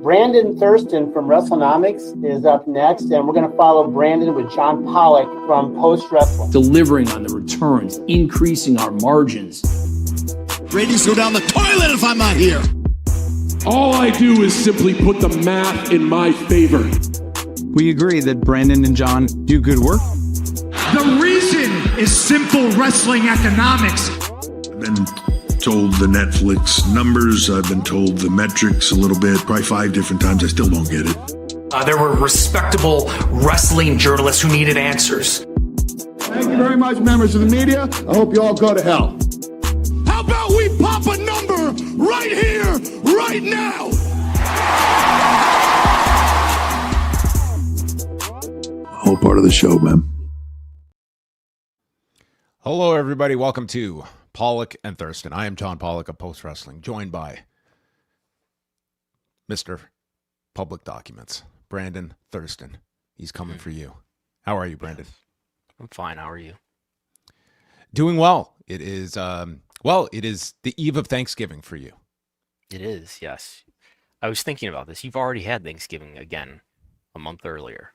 Brandon Thurston from Wrestlenomics is up next, and we're going to follow Brandon with John Pollock from Post Wrestling. Delivering on the returns, increasing our margins. Ratings go down the toilet if I'm not here. All I do is simply put the math in my favor. We agree that Brandon and John do good work. The reason is simple wrestling economics. I've been told the Netflix numbers. I've been told the metrics a little bit, probably 5 different times. I still don't get it. There were respectable wrestling journalists who needed answers. Thank you very much, members of the media. I hope you all go to hell. How about we pop a number right here, right now? Whole part of the show, man. Hello, everybody. Welcome to Pollock and Thurston. I am John Pollock of Post Wrestling, joined by Mr. Public Documents, Brandon Thurston. He's coming for you. How are you, Brandon? I'm fine. How are you? Doing well. It is the eve of Thanksgiving for you. It is, yes. I was thinking about this. You've already had Thanksgiving again a month earlier.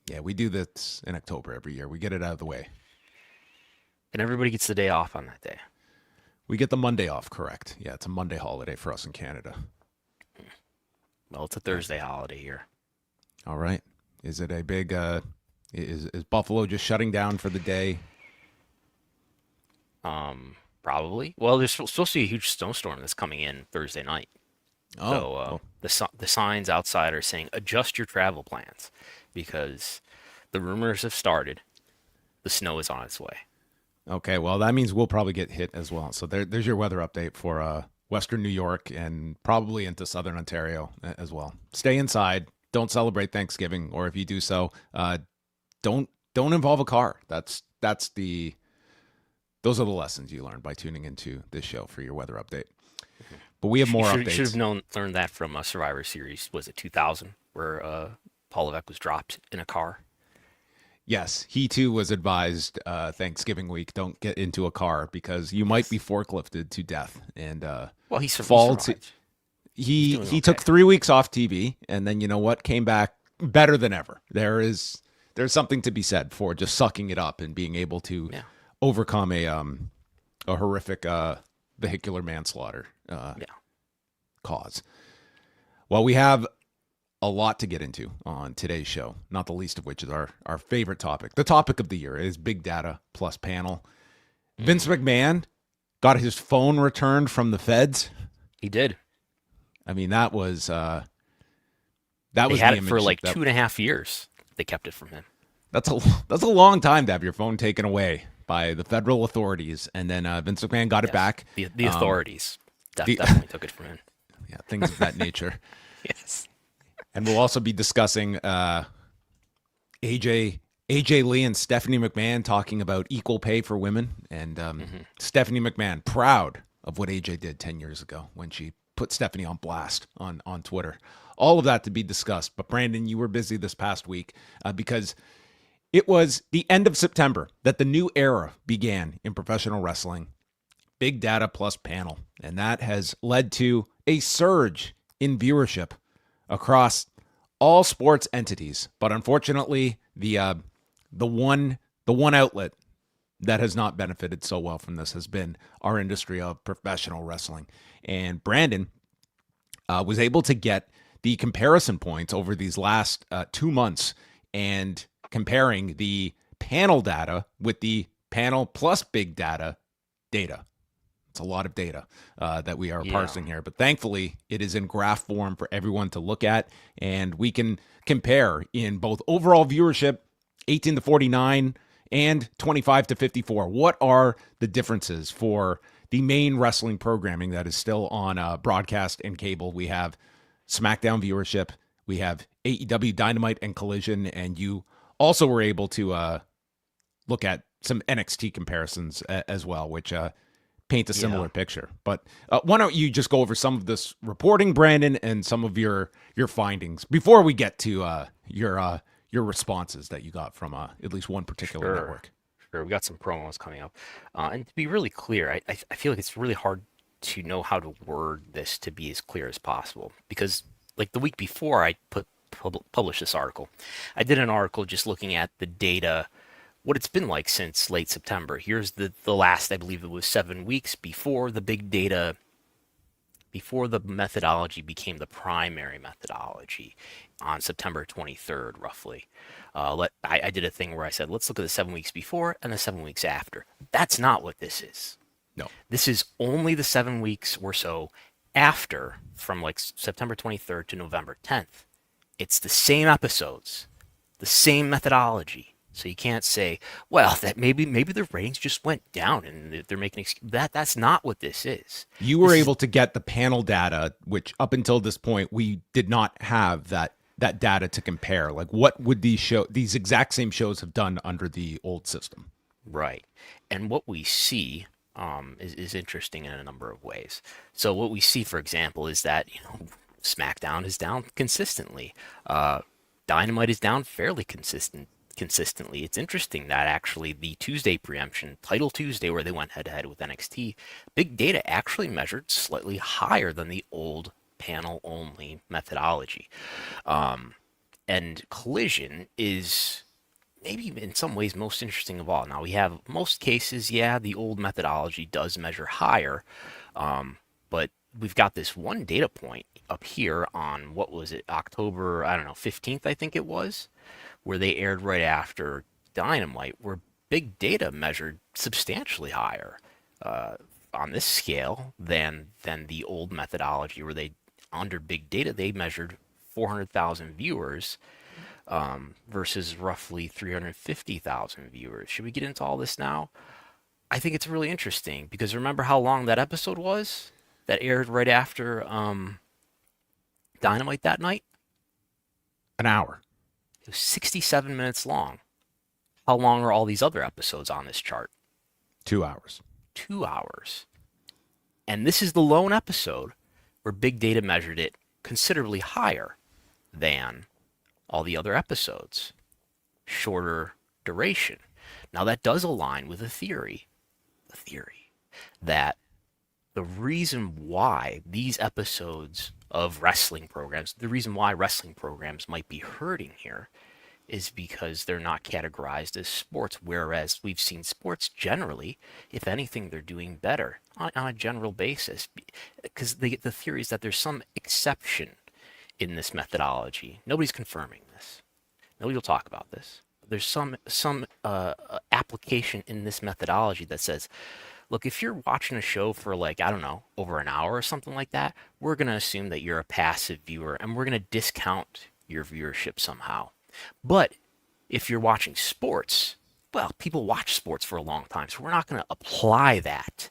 Yeah, we do this in October every year. We get it out of the way. And everybody gets the day off on that day. We get the Monday off, correct. Yeah, it's a Monday holiday for us in Canada. Well, it's a Thursday holiday here. All right. Is it a big, is Buffalo just shutting down for the day? Probably. Well, there's supposed to be a huge snowstorm that's coming in Thursday night. Oh. So the signs outside are saying, adjust your travel plans because the rumors have started. The snow is on its way. Okay, well, that means we'll probably get hit as well. So there's your weather update for Western New York and probably into Southern Ontario as well. Stay inside. Don't celebrate Thanksgiving, or if you do so, don't involve a car. Those are the lessons you learned by tuning into this show for your weather update. But we have more updates. You should have learned that from Survivor Series. Was it 2000, where Paul Levesque was dropped in a car? Yes, he too was advised Thanksgiving week, don't get into a car because you might be forklifted to death. And well, he survived. He took 3 weeks off TV, and then you know what? Came back better than ever. There's something to be said for just sucking it up and being able to overcome a horrific vehicular manslaughter cause. Well, we have a lot to get into on today's show, not the least of which is our favorite topic. The topic of the year is big data plus panel. Vince McMahon got his phone returned from the feds. He did. I mean, that was they had it for like 2.5 years. They kept it from him. That's a long time to have your phone taken away by the federal authorities, and then Vince McMahon got it back. The authorities definitely took it from him. Yeah, things of that nature. Yes. And we'll also be discussing AJ Lee and Stephanie McMahon talking about equal pay for women. And Stephanie McMahon, proud of what AJ did 10 years ago when she put Stephanie on blast on Twitter. All of that to be discussed. But Brandon, you were busy this past week because it was the end of September that the new era began in professional wrestling. Big data plus panel. And that has led to a surge in viewership across all sports entities, but unfortunately, the one outlet that has not benefited so well from this has been our industry of professional wrestling. And Brandon was able to get the comparison points over these last 2 months and comparing the panel data with the panel plus big data. It's a lot of data that we are parsing here, but thankfully it is in graph form for everyone to look at, and we can compare in both overall viewership, 18 to 49 and 25 to 54. What are the differences for the main wrestling programming that is still on broadcast and cable? We have SmackDown viewership, we have AEW Dynamite and Collision, and you also were able to look at some NXT comparisons as well, which paint a similar picture. But why don't you just go over some of this reporting, Brandon, and some of your findings before we get to your responses that you got from at least one particular network. Sure, we got some promos coming up. And to be really clear, I feel like it's really hard to know how to word this to be as clear as possible because like the week before I published this article, I did an article just looking at the data, what it's been like since late September. Here's the last, I believe it was 7 weeks before the big data, before the methodology became the primary methodology on September 23rd, roughly. I did a thing where I said, let's look at the 7 weeks before and the 7 weeks after. That's not what this is. No. This is only the 7 weeks or so after, from like September 23rd to November 10th. It's the same episodes, the same methodology. So you can't say, well, that maybe the ratings just went down and they're making that's not what this is. You were able to get the panel data, which up until this point we did not have that data to compare. Like, what would these exact same shows have done under the old system? Right. And what we see is interesting in a number of ways. So what we see, for example, is that, SmackDown is down consistently. Dynamite is down fairly consistently. It's interesting that actually the Tuesday preemption, Title Tuesday, where they went head-to-head with NXT, Big Data actually measured slightly higher than the old panel-only methodology. And Collision is maybe in some ways most interesting of all. Now, we have most cases, the old methodology does measure higher, but we've got this one data point up here on, what was it, October, 15th, I think it was, where they aired right after Dynamite, where Big Data measured substantially higher on this scale than the old methodology, where they, under Big Data, they measured 400,000 viewers versus roughly 350,000 viewers. Should we get into all this now? I think it's really interesting, because remember how long that episode was that aired right after Dynamite that night? An hour. It was 67 minutes long. How long are all these other episodes on this chart? 2 hours. 2 hours. And this is the lone episode where Big Data measured it considerably higher than all the other episodes. Shorter duration. Now that does align with a theory that the reason why these episodes of wrestling programs, the reason why wrestling programs might be hurting here is because they're not categorized as sports, whereas we've seen sports generally, if anything, they're doing better on a general basis, because the theory is that there's some exception in this methodology. Nobody's confirming this. Nobody will talk about this. There's some application in this methodology that says, look, if you're watching a show for over an hour or something like that, we're going to assume that you're a passive viewer and we're going to discount your viewership somehow. But if you're watching sports, well, people watch sports for a long time, so we're not going to apply that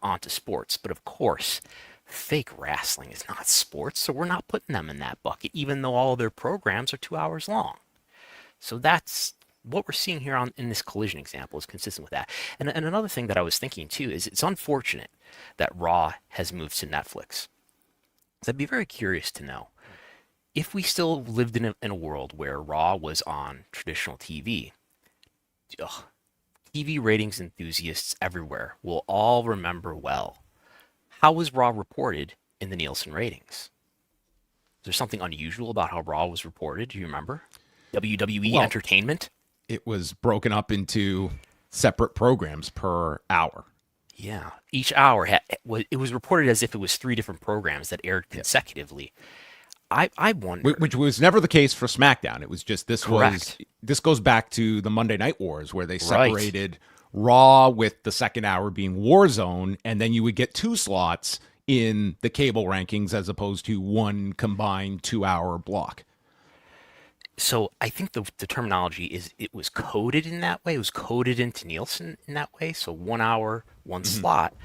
onto sports. But of course, fake wrestling is not sports, so we're not putting them in that bucket, even though all of their programs are 2 hours long. So that's what we're seeing here in this Collision example is consistent with that. And another thing that I was thinking too is it's unfortunate that Raw has moved to Netflix. So I'd be very curious to know if we still lived in a world where Raw was on traditional TV. TV ratings enthusiasts everywhere will all remember well. How was Raw reported in the Nielsen ratings? Is there something unusual about how Raw was reported? Do you remember? WWE Entertainment? It was broken up into separate programs per hour. Yeah. Each hour, it was reported as if it was 3 different programs that aired consecutively. I wonder. Which was never the case for SmackDown. It was just this Correct. This goes back to the Monday Night Wars, where they separated Raw with the second hour being Warzone, and then you would get 2 slots in the cable rankings as opposed to one combined 2-hour block. So I think the terminology is it was coded in that way. It was coded into Nielsen in that way. So 1 hour, one slot.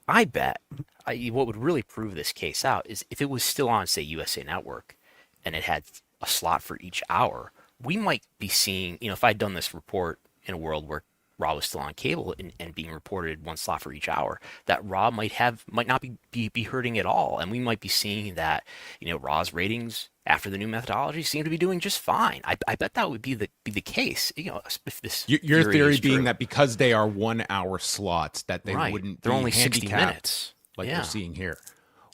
I bet what would really prove this case out is if it was still on, say, USA Network, and it had a slot for each hour, we might be seeing, if I'd done this report in a world where Raw was still on cable and being reported 1 slot for each hour, that Raw might not be hurting at all. And we might be seeing that, Raw's ratings after the new methodology seem to be doing just fine. I bet that would be the case. If this your theory being that because they are 1 hour slots, that they wouldn't. They're be only 60 handicapped minutes, like we're seeing here.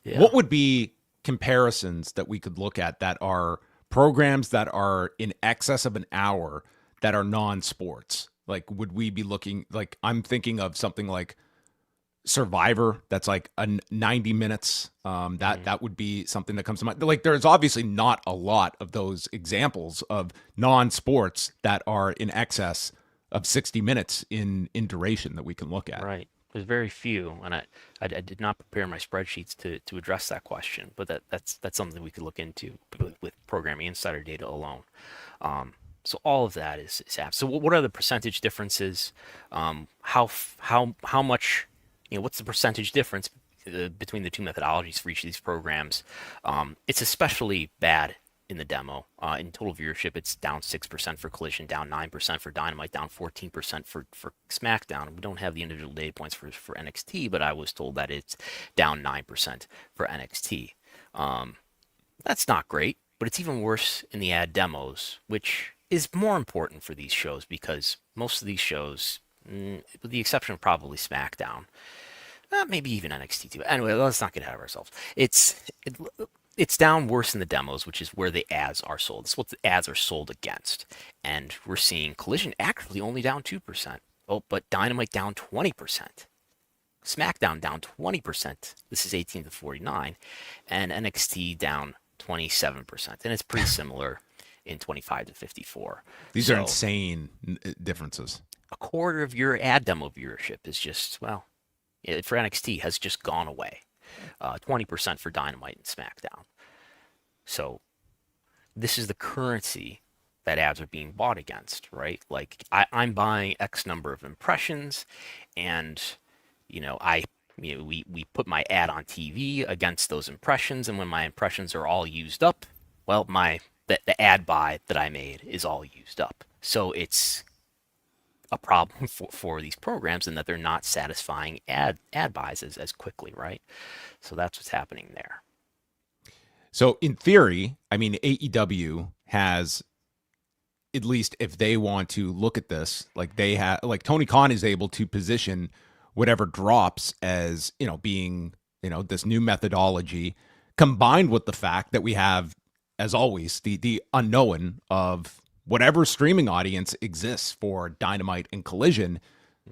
Yeah. What would be comparisons that we could look at that are programs that are in excess of an hour that are non-sports? Like, would we be looking, like, I'm thinking of something like Survivor that's like 90 minutes. That would be something that comes to mind. Like, there's obviously not a lot of those examples of non-sports that are in excess of 60 minutes in duration that we can look at. Right. There's very few, and I did not prepare my spreadsheets to address that question, but that's something we could look into with Programming Insider data alone. So all of that is happening. So what are the percentage differences? How much? What's the percentage difference between the two methodologies for each of these programs? It's especially bad in the demo. In total viewership, it's down 6% for Collision, down 9% for Dynamite, down 14% for SmackDown. We don't have the individual data points for NXT, but I was told that it's down 9% for NXT. That's not great, but it's even worse in the ad demos, which is more important for these shows because most of these shows, with the exception of probably SmackDown, maybe even NXT too. Anyway, let's not get ahead of ourselves. It's down worse in the demos, which is where the ads are sold. It's what the ads are sold against. And we're seeing Collision actually only down 2%. Oh, but Dynamite down 20%. SmackDown down 20%. This is 18 to 49. And NXT down 27%. And it's pretty similar in 25 to 54. These are insane differences. A quarter of your ad demo viewership is just, well, for NXT has just gone away. 20% for Dynamite and SmackDown. So this is the currency that ads are being bought against, right? Like I'm buying X number of impressions, and we put my ad on TV against those impressions, and when my impressions are all used up, well, the ad buy that I made is all used up. So it's a problem for these programs in that they're not satisfying ad buys as quickly, right? So that's what's happening there. So in theory, I mean, AEW has, at least if they want to look at this, like they have, like Tony Khan is able to position whatever drops as, being, this new methodology, combined with the fact that we have, as always, the unknown of whatever streaming audience exists for Dynamite and Collision.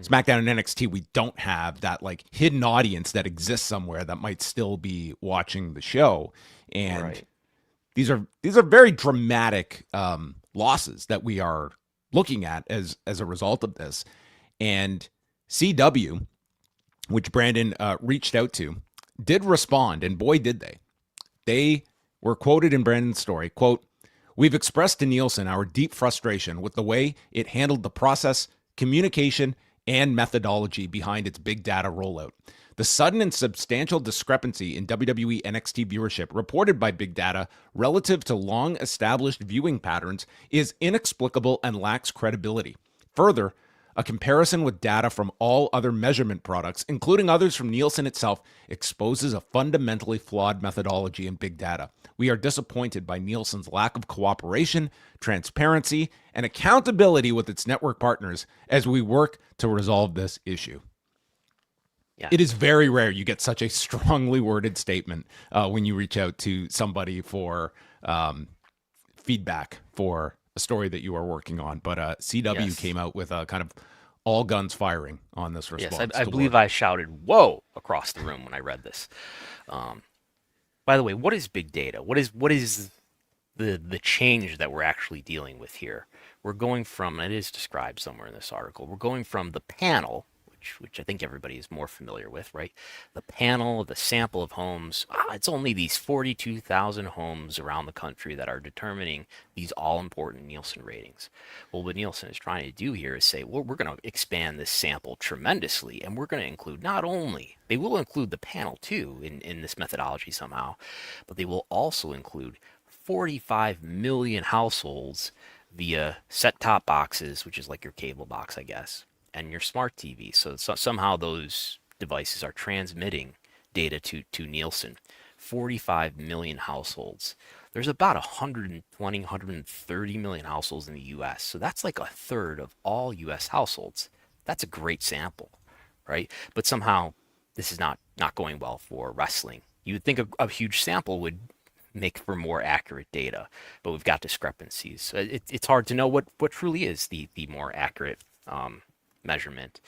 SmackDown and NXT, we don't have that like hidden audience that exists somewhere that might still be watching the show. And right. these are very dramatic losses that we are looking at as a result of this. And CW, which Brandon reached out to, did respond, and boy did they. They were quoted in Brandon's story, quote, "We've expressed to Nielsen our deep frustration with the way it handled the process, communication, and methodology behind its big data rollout. The sudden and substantial discrepancy in WWE NXT viewership reported by Big Data relative to long-established viewing patterns is inexplicable and lacks credibility. Further, a comparison with data from all other measurement products, including others from Nielsen itself, exposes a fundamentally flawed methodology in Big Data. We are disappointed by Nielsen's lack of cooperation, transparency, and accountability with its network partners as we work to resolve this issue." Yeah. It is very rare you get such a strongly worded statement when you reach out to somebody for feedback for a story that you are working on. But CW came out with a kind of all guns firing on this response. Yes, I believe I shouted "whoa" across the room when I read this. By the way, what is big data? What is the change that we're actually dealing with here? We're going from, and it is described somewhere in this article, we're going from the panel, which I think everybody is more familiar with, right? The panel, the sample of homes, it's only these 42,000 homes around the country that are determining these all-important Nielsen ratings. Well, what Nielsen is trying to do here is say, well, we're going to expand this sample tremendously, and we're going to include not only, they will include the panel too in this methodology somehow, but they will also include 45 million households via set-top boxes, which is like your cable box, I guess, and your smart TV. So somehow those devices are transmitting data to Nielsen. 45 million households. There's about 120, 130 million households in the U.S. So that's like a third of all U.S. households. That's a great sample, right? But somehow this is not going well for wrestling You would think a huge sample would make for more accurate data, but we've got discrepancies. So it's hard to know what truly is the more accurate measurement.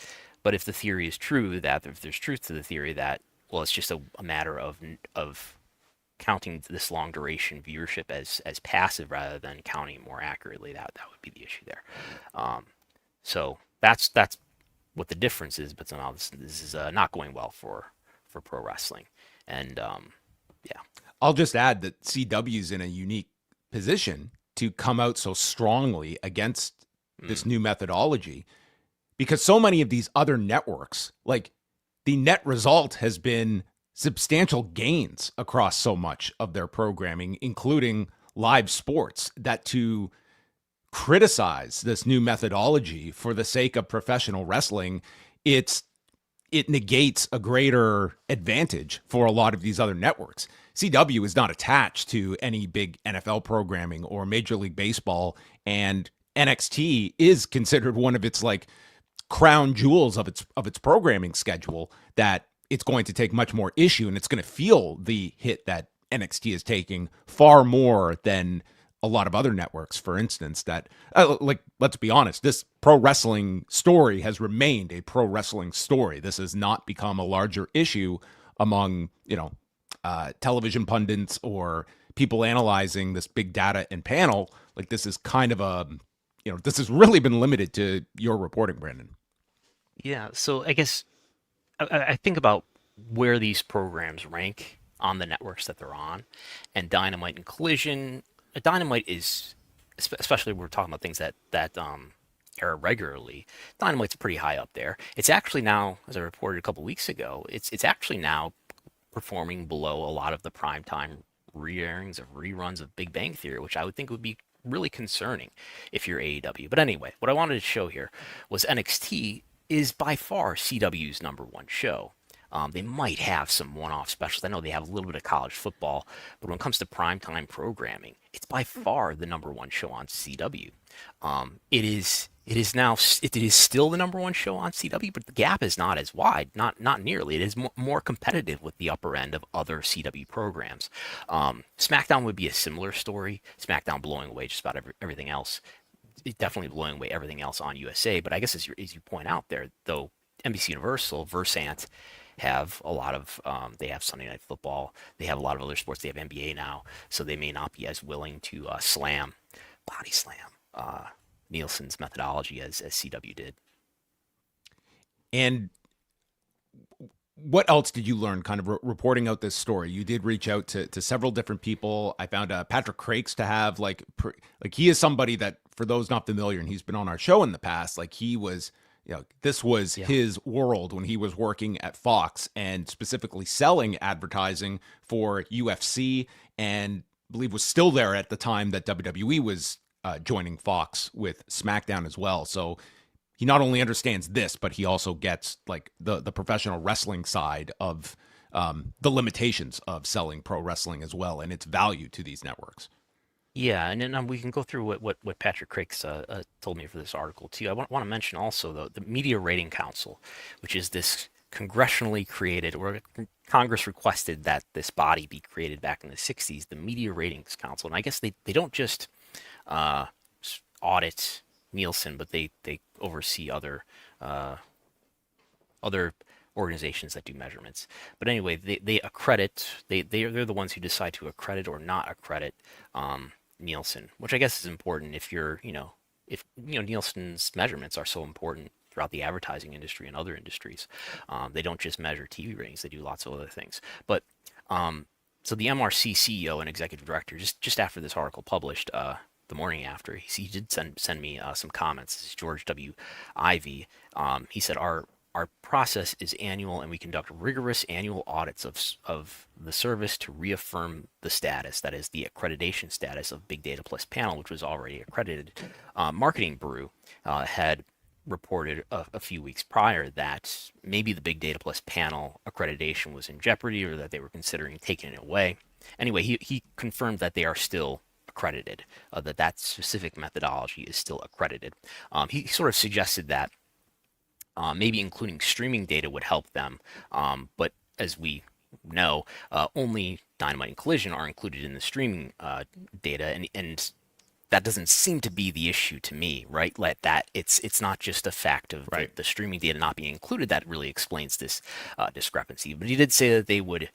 But if the theory is true, that if there's truth to the theory that, well, it's just a matter of counting this long duration viewership as passive rather than counting more accurately, that would be the issue there. So that's what the difference is. But somehow this is not going well for pro wrestling, and yeah. I'll just add that CW's in a unique position to come out so strongly against this new methodology, because so many of these other networks, like, the net result has been substantial gains across so much of their programming, including live sports, that to criticize this new methodology for the sake of professional wrestling, it negates a greater advantage for a lot of these other networks. CW is not attached to any big NFL programming or Major League Baseball, and NXT is considered one of its like crown jewels of its programming schedule, that it's going to take much more issue, and it's going to feel the hit that NXT is taking far more than a lot of other networks, for instance, that like, let's be honest, this pro wrestling story has remained a pro wrestling story. This has not become a larger issue among, television pundits or people analyzing this big data and panel. Like, this is kind of a, this has really been limited to your reporting, Brandon. Yeah, so I guess I think about where these programs rank on the networks that they're on, and Dynamite and Collision. Dynamite is, especially when we're talking about things that air regularly, Dynamite's pretty high up there. It's actually now, as I reported a couple weeks ago, it's actually now performing below a lot of the primetime re-airings of reruns of Big Bang Theory, which I would think would be really concerning if you're AEW. But anyway, what I wanted to show here was NXT is by far CW's #1 show. They might have some one-off specials. I know they have a little bit of college football, but when it comes to primetime programming, it's by far the #1 show on CW. It is still the #1 show on CW, but the gap is not as wide, not nearly. It is more competitive with the upper end of other CW programs. SmackDown would be a similar story. SmackDown blowing away just about everything else. It's definitely blowing away everything else on USA. But I guess as you point out there, though, NBC Universal, Versant have a lot of, they have Sunday Night Football. They have a lot of other sports. They have NBA now, so they may not be as willing to body slam Nielsen's methodology as CW did. And what else did you learn kind of reporting out this story? You did reach out to several different people. I found Patrick Crakes to have like he is somebody that, for those not familiar, and he's been on our show in the past, like he was, this was his world when he was working at Fox and specifically selling advertising for UFC, and I believe was still there at the time that WWE was joining Fox with SmackDown as well. So he not only understands this, but he also gets like the professional wrestling side of the limitations of selling pro wrestling as well, and its value to these networks. Yeah, and then we can go through what Patrick Crakes told me for this article too. I want to mention also the Media Rating Council, which is this congressionally created, or Congress requested that this body be created back in the 60s, the Media Ratings Council. And I guess they don't just audit Nielsen, but they oversee other organizations that do measurements. But anyway, they accredit, they're the ones who decide to accredit or not accredit Nielsen, which I guess is important if Nielsen's measurements are so important throughout the advertising industry and other industries. They don't just measure TV ratings, they do lots of other things. But so the MRC CEO and executive director, just after this article published, the morning after, he did send me some comments. This is George W. Ivy. He said, our process is annual, and we conduct rigorous annual audits of the service to reaffirm the status, that is the accreditation status of Big Data Plus Panel, which was already accredited. Marketing Brew had reported a few weeks prior that maybe the Big Data Plus Panel accreditation was in jeopardy, or that they were considering taking it away. Anyway, he confirmed that they are still accredited, that specific methodology is still accredited. He sort of suggested that maybe including streaming data would help them, but as we know, only Dynamite and Collision are included in the streaming data, and that doesn't seem to be the issue to me, right? Like that, it's not just a fact of the streaming data not being included that really explains this discrepancy. But he did say that they would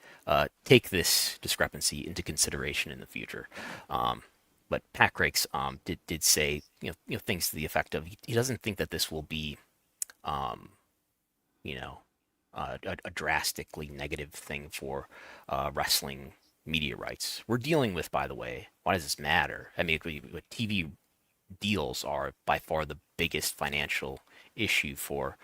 take this discrepancy into consideration in the future. But Pat Crakes did say things to the effect of he doesn't think that this will be a drastically negative thing for wrestling media rights. We're dealing with, by the way, why does this matter? I mean, TV deals are by far the biggest financial issue for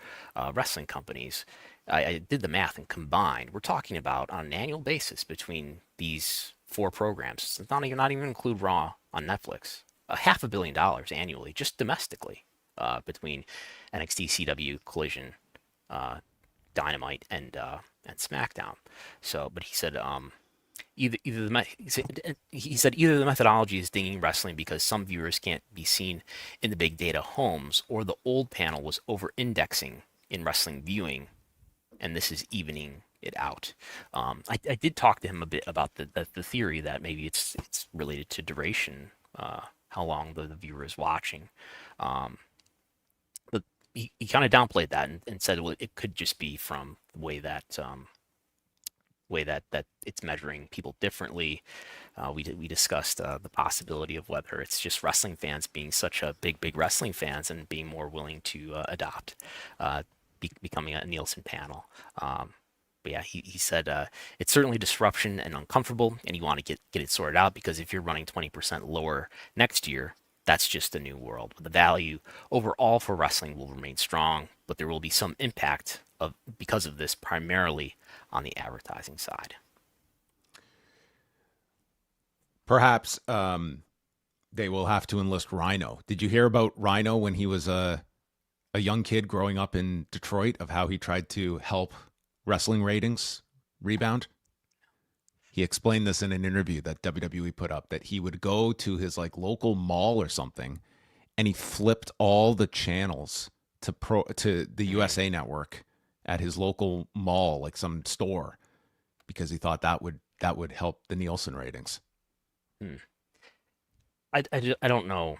wrestling companies. I did the math, and combined, we're talking about on an annual basis between these 4 programs. It's not even include Raw on Netflix. $500 million annually, just domestically, between NXT, CW, Collision, Dynamite, and SmackDown. So, but he said either the methodology is dinging wrestling because some viewers can't be seen in the big data homes, or the old panel was over-indexing in wrestling viewing, and this is evening it out. I did talk to him a bit about the theory that maybe it's related to duration, how long the viewer is watching. But he kind of downplayed that and said, well, it could just be from the way that it's measuring people differently. We discussed the possibility of whether it's just wrestling fans being such a big wrestling fans and being more willing to adopt becoming a Nielsen panel. But yeah, he said it's certainly disruption and uncomfortable, and you want to get it sorted out, because if you're running 20% lower next year, that's just a new world. The value overall for wrestling will remain strong, but there will be some impact because of this, primarily on the advertising side. Perhaps they will have to enlist Rhino. Did you hear about Rhino when he was a young kid growing up in Detroit, of how he tried to help wrestling ratings rebound? He explained this in an interview that WWE put up, that he would go to his local mall or something, and he flipped all the channels to the USA Network at his local mall, like some store, because he thought that would help the Nielsen ratings. I don't know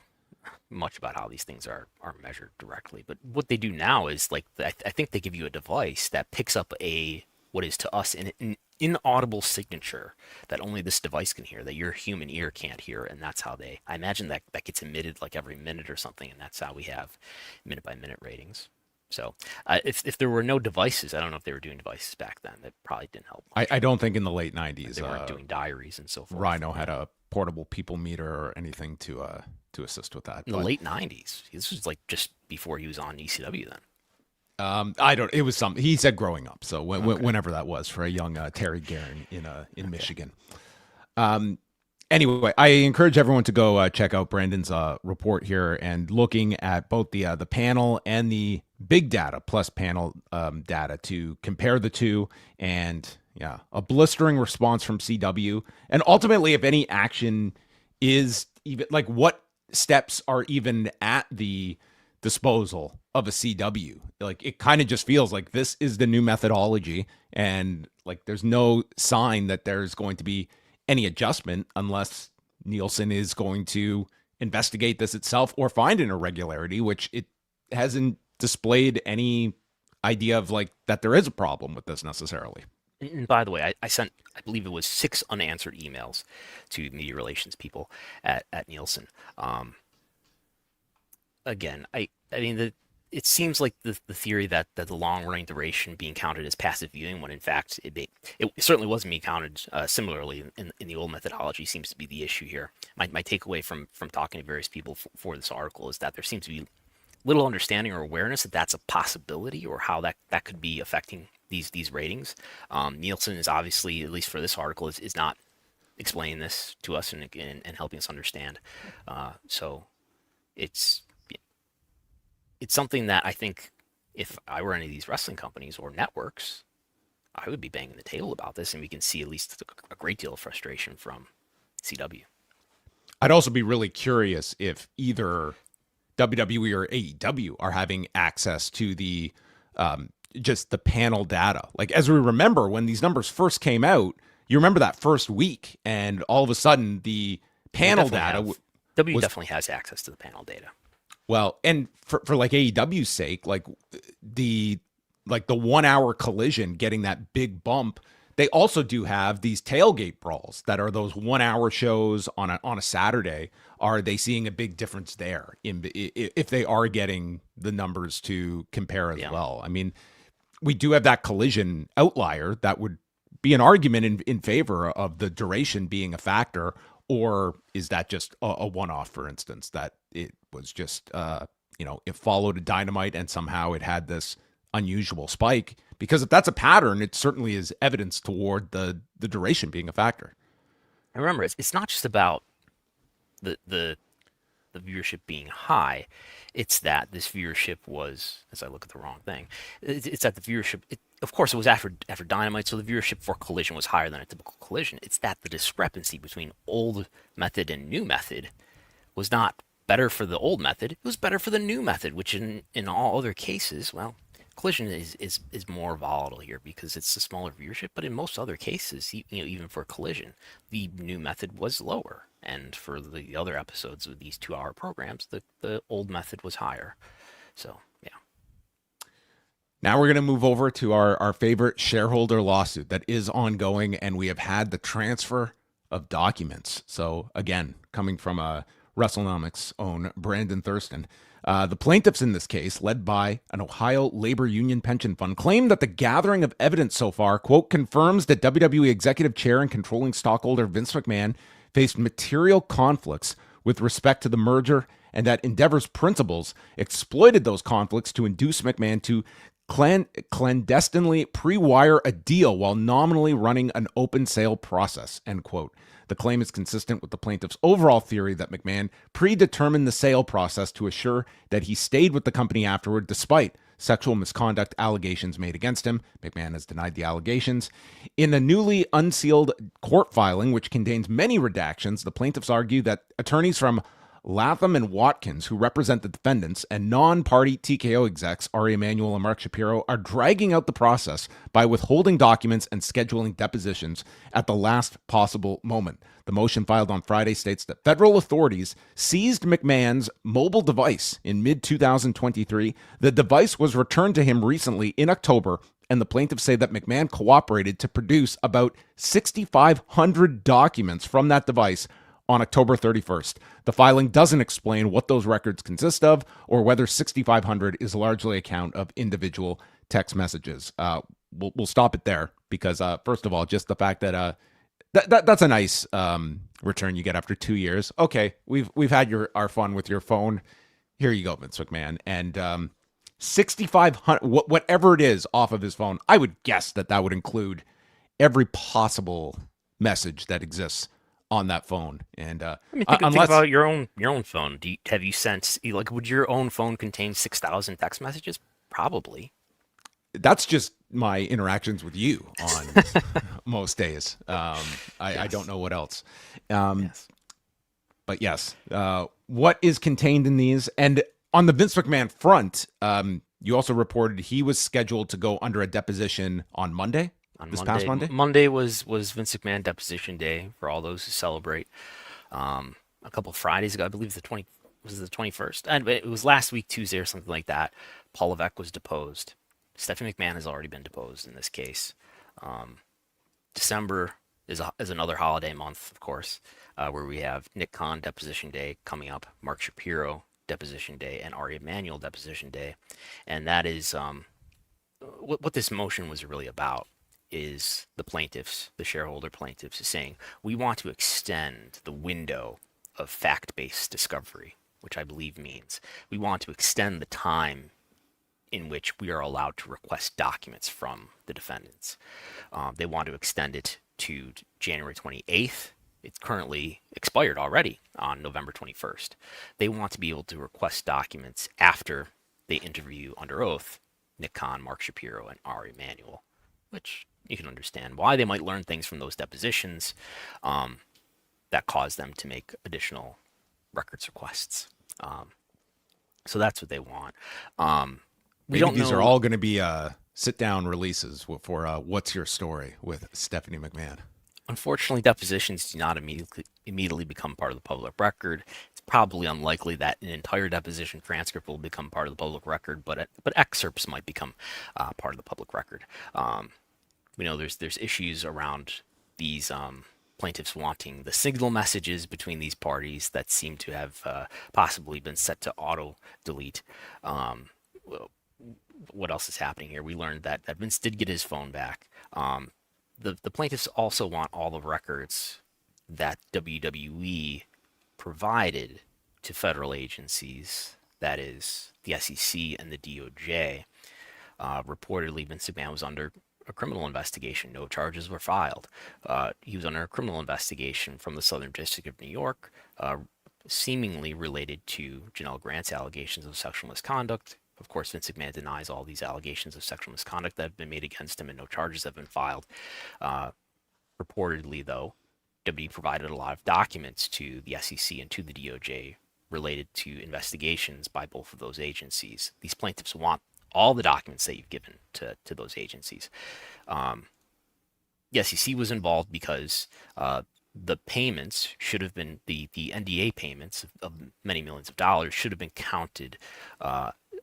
much about how these things are measured directly, but what they do now is I think they give you a device that picks up what is to us an inaudible signature that only this device can hear, that your human ear can't hear, and that's how I imagine that gets emitted every minute or something, and that's how we have minute by minute ratings. So if there were no devices, I don't know if they were doing devices back then. That probably didn't help much. I don't think in the late 90s they weren't doing diaries and so forth. Rhino had a portable people meter or anything to assist with that. In the late 90s, this was just before he was on ECW then. It was something he said growing up. So whenever that was for a young Terry Guerin in Michigan. Anyway, I encourage everyone to go check out Brandon's report here, and looking at both the panel and the big data plus panel data to compare the two, and a blistering response from CW, and ultimately if any action is even what steps are even at the disposal of a CW. It kind of just feels like this is the new methodology, and there's no sign that there's going to be any adjustment unless Nielsen is going to investigate this itself or find an irregularity, which it hasn't displayed any idea of that there is a problem with this necessarily. And by the way, I sent, I believe it was 6 unanswered emails to media relations people at Nielsen. Again, I mean, it seems like the theory that the long-running duration being counted as passive viewing, when in fact it certainly wasn't being counted similarly in the old methodology, seems to be the issue here. My takeaway from talking to various people for this article is that there seems to be little understanding or awareness that that's a possibility, or how that could be affecting these ratings. Nielsen is obviously, at least for this article, is not explaining this to us and helping us understand. So it's something that I think if I were any of these wrestling companies or networks, I would be banging the table about this, and we can see at least a great deal of frustration from CW. I'd also be really curious if either WWE or AEW are having access to the just the panel data. Like, as we remember, when these numbers first came out, you remember that first week, and all of a sudden the panel data definitely has access to the panel data. Well, and for like AEW's sake, like the 1 hour collision getting that big bump, they also do have these tailgate brawls that are those 1 hour shows on a Saturday. Are they seeing a big difference there if they are getting the numbers to compare as well? I mean, we do have that collision outlier that would be an argument in favor of the duration being a factor, or is that just a one-off, for instance, that it was just, it followed a Dynamite and somehow it had this unusual spike? Because if that's a pattern, it certainly is evidence toward the duration being a factor. And remember, it's not just about the viewership being high. It's that this viewership was, as I look at the wrong thing, it's that the viewership, of course, it was after Dynamite, so the viewership for Collision was higher than a typical Collision. It's that the discrepancy between old method and new method was not better for the old method. It was better for the new method, which in all other cases, well, Collision is more volatile here because it's a smaller viewership, but in most other cases, even for Collision, the new method was lower. And for the other episodes of these 2 hour programs, the old method was higher. So, yeah. Now we're going to move over to our favorite shareholder lawsuit that is ongoing, and we have had the transfer of documents. So, again, coming from Wrestlenomics' own Brandon Thurston, the plaintiffs in this case, led by an Ohio labor union pension fund, claim that the gathering of evidence so far, quote, confirms that WWE executive chair and controlling stockholder Vince McMahon faced material conflicts with respect to the merger, and that Endeavor's principals exploited those conflicts to induce McMahon to clandestinely pre-wire a deal while nominally running an open sale process, end quote. The claim is consistent with the plaintiff's overall theory that McMahon predetermined the sale process to assure that he stayed with the company afterward, despite sexual misconduct allegations made against him. McMahon has denied the allegations. In a newly unsealed court filing, which contains many redactions, the plaintiffs argue that attorneys from Latham and Watkins, who represent the defendants, and non-party TKO execs, Ari Emanuel and Mark Shapiro, are dragging out the process by withholding documents and scheduling depositions at the last possible moment. The motion filed on Friday states that federal authorities seized McMahon's mobile device in mid-2023. The device was returned to him recently in October, and the plaintiffs say that McMahon cooperated to produce about 6,500 documents from that device on October 31st. The filing doesn't explain what those records consist of or whether 6,500 is largely a count of individual text messages. We'll stop it there because, first of all, just the fact that that's a nice return you get after 2 years. Okay, we've had our fun with your phone. Here you go, Vince McMahon. And 6,500, whatever it is off of his phone, I would guess that would include every possible message that exists on that phone. And think about your own phone. Have you sent, would your own phone contain 6,000 text messages? Probably. That's just my interactions with you on most days. I don't know what else. Yes. But yes, what is contained in these? And on the Vince McMahon front, you also reported he was scheduled to go under a deposition on Monday. Past Monday? Monday was Vince McMahon deposition day for all those who celebrate. A couple of Fridays ago, I believe the 21st. And it was last week, Tuesday or something like that. Paul Levesque was deposed. Stephanie McMahon has already been deposed in this case. December is another holiday month, of course, where we have Nick Khan deposition day coming up, Mark Shapiro deposition day, and Ari Emanuel deposition day. And that is what this motion was really about. Is the plaintiffs, the shareholder plaintiffs, is saying we want to extend the window of fact-based discovery, which I believe means we want to extend the time in which we are allowed to request documents from the defendants. They want to extend it to January 28th. It's currently expired already on November 21st. They want to be able to request documents after they interview under oath Nick Khan, Mark Shapiro, and Ari Emanuel, which you can understand why they might learn things from those depositions that cause them to make additional records requests. So that's what they want. Maybe these are all going to be sit-down releases for What's Your Story with Stephanie McMahon? Unfortunately, depositions do not immediately become part of the public record. It's probably unlikely that an entire deposition transcript will become part of the public record, but excerpts might become part of the public record. We know there's issues around these plaintiffs wanting the signal messages between these parties that seem to have possibly been set to auto delete. What else is happening here? We learned that Vince did get his phone back. The plaintiffs also want all the records that WWE provided to federal agencies, that is the SEC and the DOJ. Reportedly, Vince McMahon was under a criminal investigation. No charges were filed. He was under a criminal investigation from the Southern District of New York, seemingly related to Janelle Grant's allegations of sexual misconduct. Of course, Vince McMahon denies all these allegations of sexual misconduct that have been made against him, and no charges have been filed. Reportedly, though, WWE provided a lot of documents to the SEC and to the DOJ related to investigations by both of those agencies. These plaintiffs want all the documents that you've given to those agencies. The SEC was involved because the payments should have been, the NDA payments of many millions of dollars should have been counted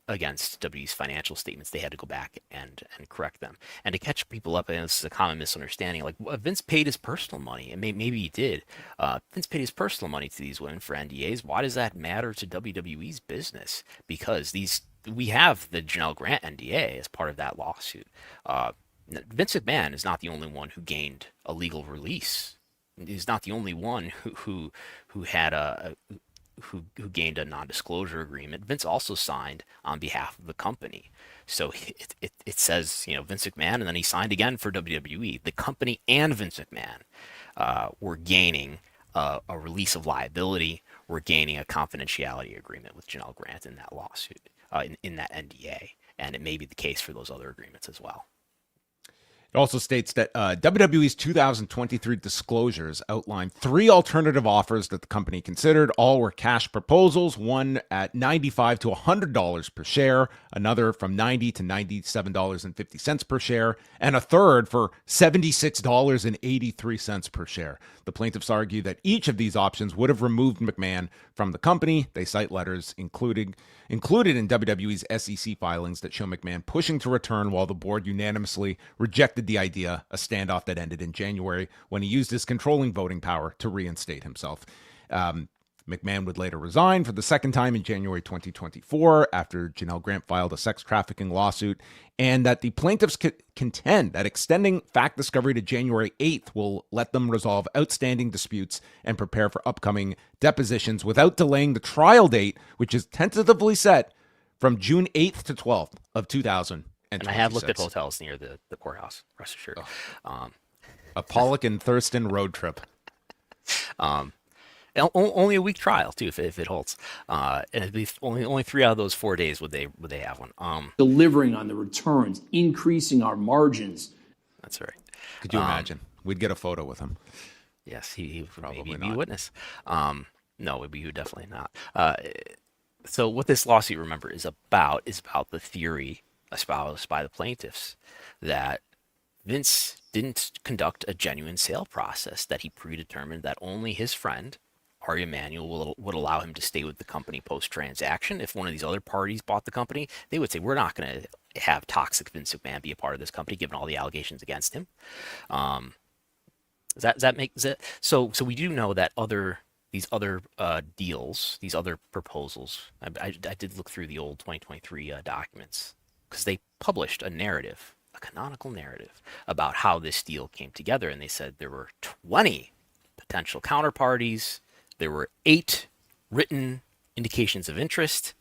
against WWE's financial statements. They had to go back and correct them. And to catch people up, and this is a common misunderstanding, like Vince paid his personal money, and maybe he did. Vince paid his personal money to these women for NDAs. Why does that matter to WWE's business? Because we have the Janelle Grant NDA as part of that lawsuit. Vince McMahon is not the only one who gained a legal release. He's not the only one who had who gained a non-disclosure agreement. Vince also signed on behalf of the company. So it says, Vince McMahon, and then he signed again for WWE. The company and Vince McMahon were gaining a release of liability. We're gaining a confidentiality agreement with Janelle Grant in that lawsuit, in that NDA. And it may be the case for those other agreements as well. It also states that WWE's 2023 disclosures outlined 3 alternative offers that the company considered. All were cash proposals, one at $95 to $100 per share, another from $90 to $97.50 per share, and a third for $76.83 per share. The plaintiffs argue that each of these options would have removed McMahon from the company. They cite letters included in WWE's SEC filings that show McMahon pushing to return while the board unanimously rejected the idea, a standoff that ended in January when he used his controlling voting power to reinstate himself. McMahon would later resign for the second time in January 2024 after Janelle Grant filed a sex trafficking lawsuit, and that the plaintiffs contend that extending fact discovery to January 8th will let them resolve outstanding disputes and prepare for upcoming depositions without delaying the trial date, which is tentatively set from June 8th to 12th of 2026. And I have looked at hotels near the courthouse, rest assured. A Pollock and Thurston road trip. Only a week trial too, if it holds, and at least only 3 out of those 4 days would they have one. Delivering on the returns, increasing our margins. That's right. Could you imagine? We'd get a photo with him. Yes, he would Probably maybe not. be a witness. No, he would definitely not. So what this lawsuit, remember, is about the theory espoused by the plaintiffs that Vince didn't conduct a genuine sale process, that he predetermined that only his friend Ari Emanuel would allow him to stay with the company post-transaction. If one of these other parties bought the company, they would say, we're not going to have toxic Vince McMahon be a part of this company, given all the allegations against him. Does that make sense? So we do know that these other deals, these other proposals, I did look through the old 2023 documents, because they published a narrative, a canonical narrative, about how this deal came together. And they said there were 20 potential counterparties. There were 8 written indications of interest.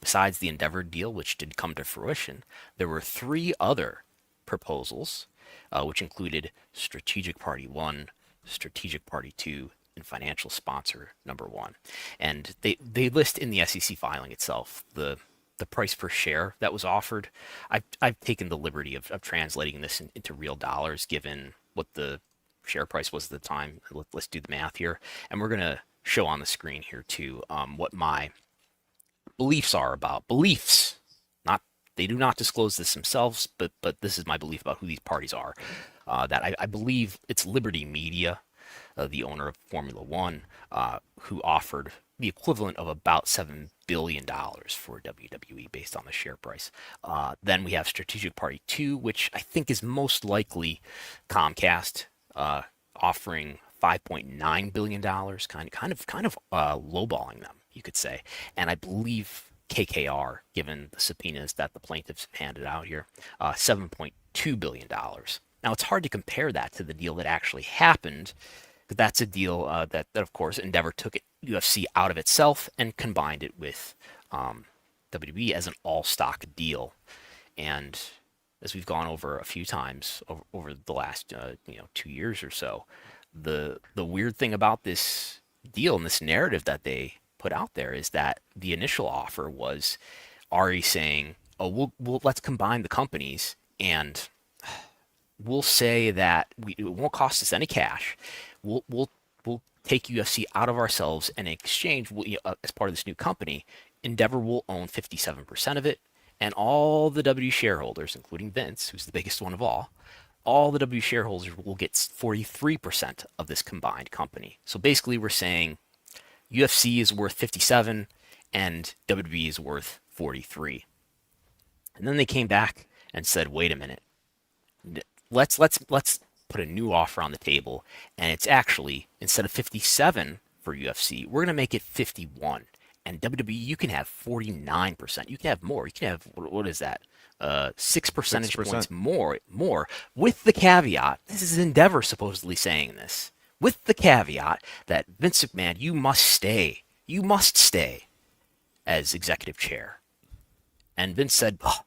Besides the Endeavor deal, which did come to fruition, there were 3 other proposals, which included Strategic Party 1, Strategic Party 2, and Financial Sponsor number 1. And they list in the SEC filing itself the price per share that was offered. I've taken the liberty of translating this into real dollars, given what the share price was at the time. Let's do the math here. And we're going to show on the screen here too what my beliefs are about. Beliefs, not They do not disclose this themselves, but this is my belief about who these parties are. That I believe it's Liberty Media, the owner of Formula One, who offered the equivalent of about $7 billion for WWE based on the share price. Then we have Strategic Party 2, which I think is most likely Comcast, offering $5.9 billion, kind of lowballing them, you could say. And I believe KKR, given the subpoenas that the plaintiffs have handed out here, $7.2 billion. Now, it's hard to compare that to the deal that actually happened, but that's a deal that, of course, Endeavor took UFC out of itself and combined it with WWE as an all-stock deal. And as we've gone over a few times over the last 2 years or so, the weird thing about this deal and this narrative that they put out there is that the initial offer was Ari saying, "Oh, we'll let's combine the companies and we'll say that it won't cost us any cash. We'll take UFC out of ourselves, and in exchange, as part of this new company, Endeavor will own 57% of it, and all the W shareholders, including Vince, who's the biggest one of all the W shareholders will get 43% of this combined company." So basically, we're saying UFC is worth 57 and WWE is worth 43. And then they came back and said, "Wait a minute. Let's put a new offer on the table, and it's actually, instead of 57 for UFC, we're going to make it 51. And WWE, you can have 49%. You can have more. You can have, what is that? 6 percentage 6%. points more, with the caveat, this is Endeavor supposedly saying this, with the caveat that Vince McMahon, you must stay as executive chair." And Vince said, "Oh,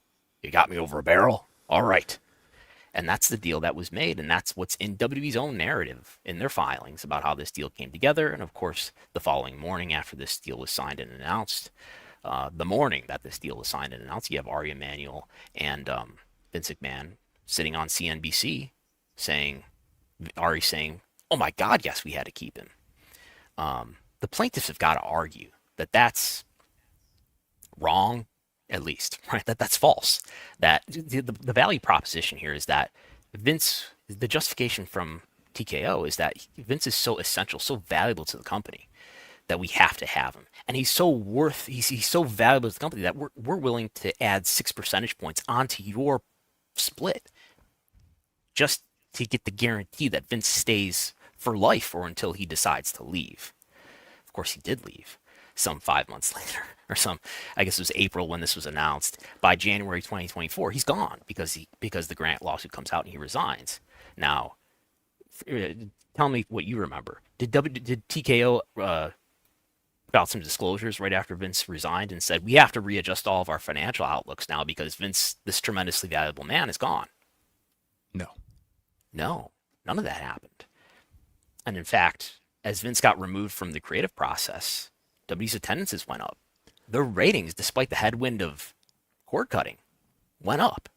you got me over a barrel? All right." And that's the deal that was made, and that's what's in WWE's own narrative in their filings about how this deal came together. And of course, the following morning after this deal was signed and announced, the morning that this deal was signed and announced, you have Ari Emanuel and Vince McMahon sitting on CNBC Ari saying, "Oh my God, yes, we had to keep him." The plaintiffs have got to argue that that's wrong, at least, right? That's false. That the value proposition here is that the justification from TKO is that Vince is so essential, so valuable to the company that we have to have him. And he's so valuable to the company that we're willing to add 6 percentage points onto your split just to get the guarantee that Vince stays for life or until he decides to leave. Of course, he did leave some 5 months later, or I guess it was April when this was announced. By January 2024, he's gone because the Grant lawsuit comes out and he resigns. Now, tell me what you remember. Did TKO put out some disclosures right after Vince resigned and said, "We have to readjust all of our financial outlooks now because Vince, this tremendously valuable man, is gone"? No, none of that happened. And in fact, as Vince got removed from the creative process, WWE's attendances went up. Their ratings, despite the headwind of cord cutting, went up.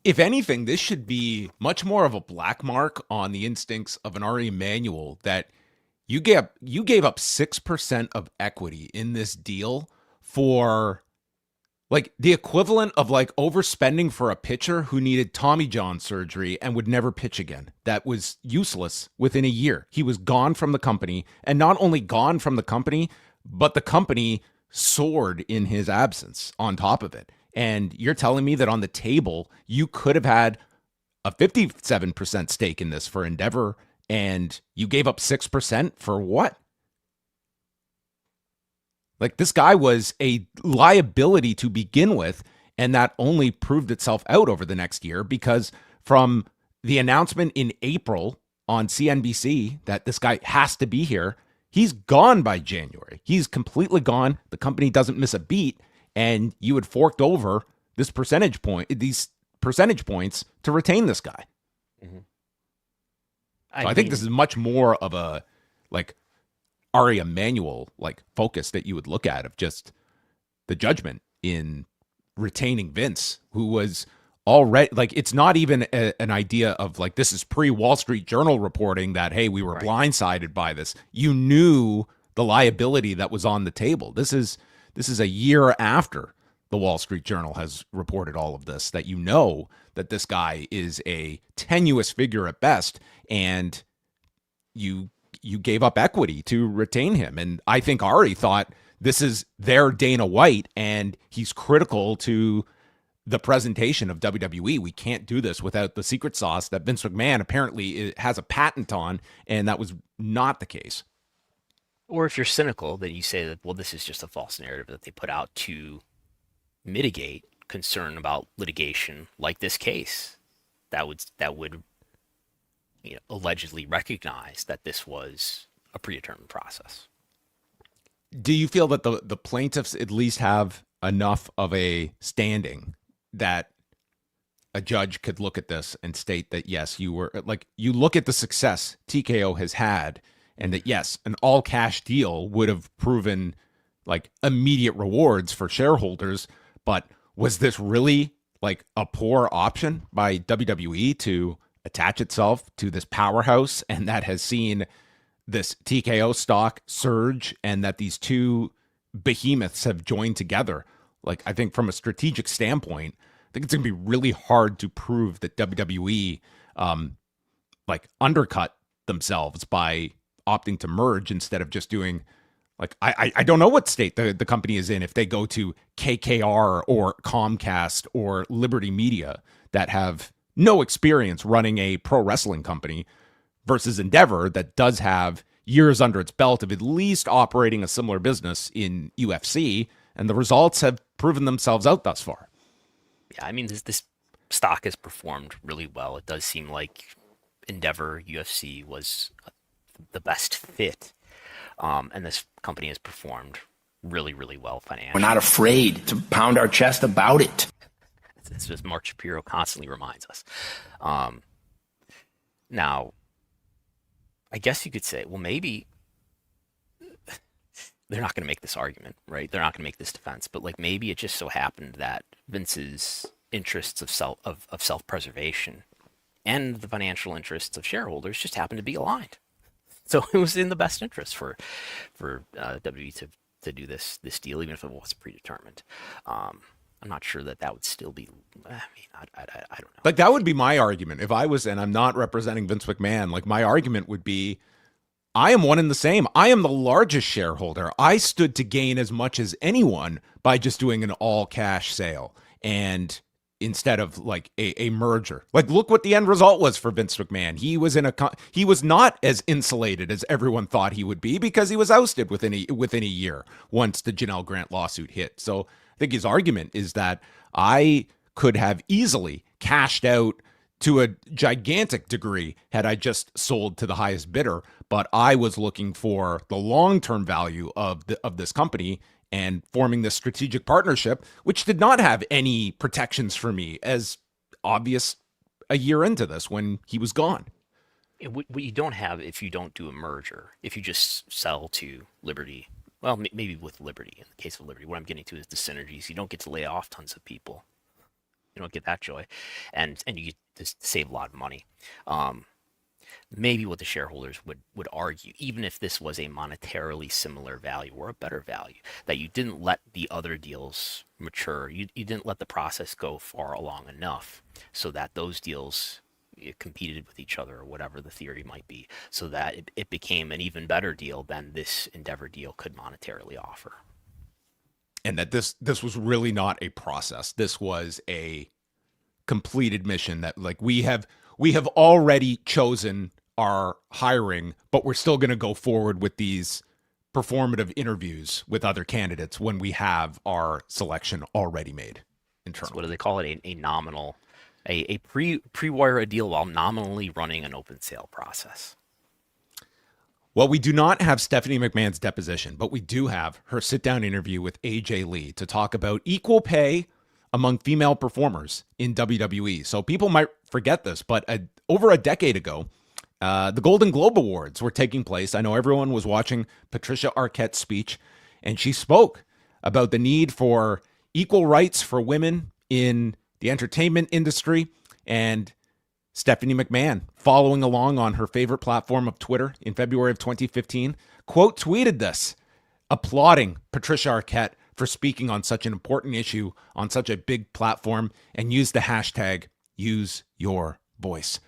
If anything, this should be much more of a black mark on the instincts of an Ari Emanuel that you gave up 6% of equity in this deal for like the equivalent of like overspending for a pitcher who needed Tommy John surgery and would never pitch again. That was useless within a year. He was gone from the company, and not only gone from the company, but the company soared in his absence on top of it. And you're telling me that on the table, you could have had a 57% stake in this for Endeavor, and you gave up 6% for what? Like, this guy was a liability to begin with, and that only proved itself out over the next year because from the announcement in April on CNBC that this guy has to be here, he's gone by January. He's completely gone. The company doesn't miss a beat, and you had forked over these percentage points to retain this guy. Mm-hmm. I think this is much more of a like Ari Emanuel like focus that you would look at of just the judgment in retaining Vince, who was already like, it's not even an idea of like, this is pre-Wall Street Journal reporting that, hey, we were blindsided by this. You knew the liability that was on the table. This is a year after the Wall Street Journal has reported all of this, that you know that this guy is a tenuous figure at best, and you gave up equity to retain him. And I think Ari thought this is their Dana White, and he's critical to the presentation of WWE. We can't do this without the secret sauce that Vince McMahon apparently has a patent on, and that was not the case. Or if you're cynical, then you say that, well, this is just a false narrative that they put out to mitigate concern about litigation like this case that would allegedly recognize that this was a predetermined process. Do you feel that the plaintiffs at least have enough of a standing that a judge could look at this and state that, yes, you look at the success TKO has had, and that, yes, an all cash deal would have proven like immediate rewards for shareholders, but was this really like a poor option by WWE to attach itself to this powerhouse, and that has seen this TKO stock surge, and that these two behemoths have joined together? Like, I think from a strategic standpoint, I think it's going to be really hard to prove that WWE undercut themselves by opting to merge instead of just doing, like, I don't know what state the company is in if they go to KKR or Comcast or Liberty Media that have no experience running a pro wrestling company, versus Endeavor that does have years under its belt of at least operating a similar business in UFC, and the results have proven themselves out thus far. Yeah, I mean, this stock has performed really well. It does seem like Endeavor UFC was the best fit, and this company has performed really, really well financially. We're not afraid to pound our chest about it. It's just Mark Shapiro constantly reminds us. Now, I guess you could say, well, maybe they're not going to make this argument, right? They're not going to make this defense, but like maybe it just so happened that Vince's interests of self-preservation and the financial interests of shareholders just happened to be aligned. So it was in the best interest for WWE to do this deal, even if it was predetermined. I'm not sure that would still be. I mean, I don't know. Like, that would be my argument if I was, and I'm not representing Vince McMahon. Like, my argument would be, I am one and the same. I am the largest shareholder. I stood to gain as much as anyone by just doing an all cash sale, and instead of like a merger. Like, look what the end result was for Vince McMahon. He was not as insulated as everyone thought he would be, because he was ousted within a year once the Janelle Grant lawsuit hit. So I think his argument is that I could have easily cashed out to a gigantic degree had I just sold to the highest bidder, but I was looking for the long-term value of this company and forming this strategic partnership, which did not have any protections for me, as obvious a year into this when he was gone. What you don't have if you don't do a merger, if you just sell to Liberty. Well, maybe with Liberty. In the case of Liberty, what I'm getting to is the synergies. You don't get to lay off tons of people. You don't get that joy. And you get to save a lot of money. Maybe what the shareholders would argue, even if this was a monetarily similar value or a better value, that you didn't let the other deals mature. You didn't let the process go far along enough so that those deals competed with each other, or whatever the theory might be, so that it became an even better deal than this Endeavor deal could monetarily offer. And that this was really not a process. This was a complete admission that, like, we have already chosen our hiring, but we're still going to go forward with these performative interviews with other candidates when we have our selection already made internally. So what do they call it? A nominal, a pre-wire a deal while nominally running an open sale process. Well, we do not have Stephanie McMahon's deposition, but we do have her sit-down interview with AJ Lee to talk about equal pay among female performers in WWE. So people might forget this, but over a decade ago, the Golden Globe Awards were taking place. I know everyone was watching Patricia Arquette's speech, and she spoke about the need for equal rights for women in the entertainment industry. And Stephanie McMahon, following along on her favorite platform of Twitter in February of 2015, quote tweeted this, applauding Patricia Arquette for speaking on such an important issue on such a big platform and used the hashtag #UseYourVoice.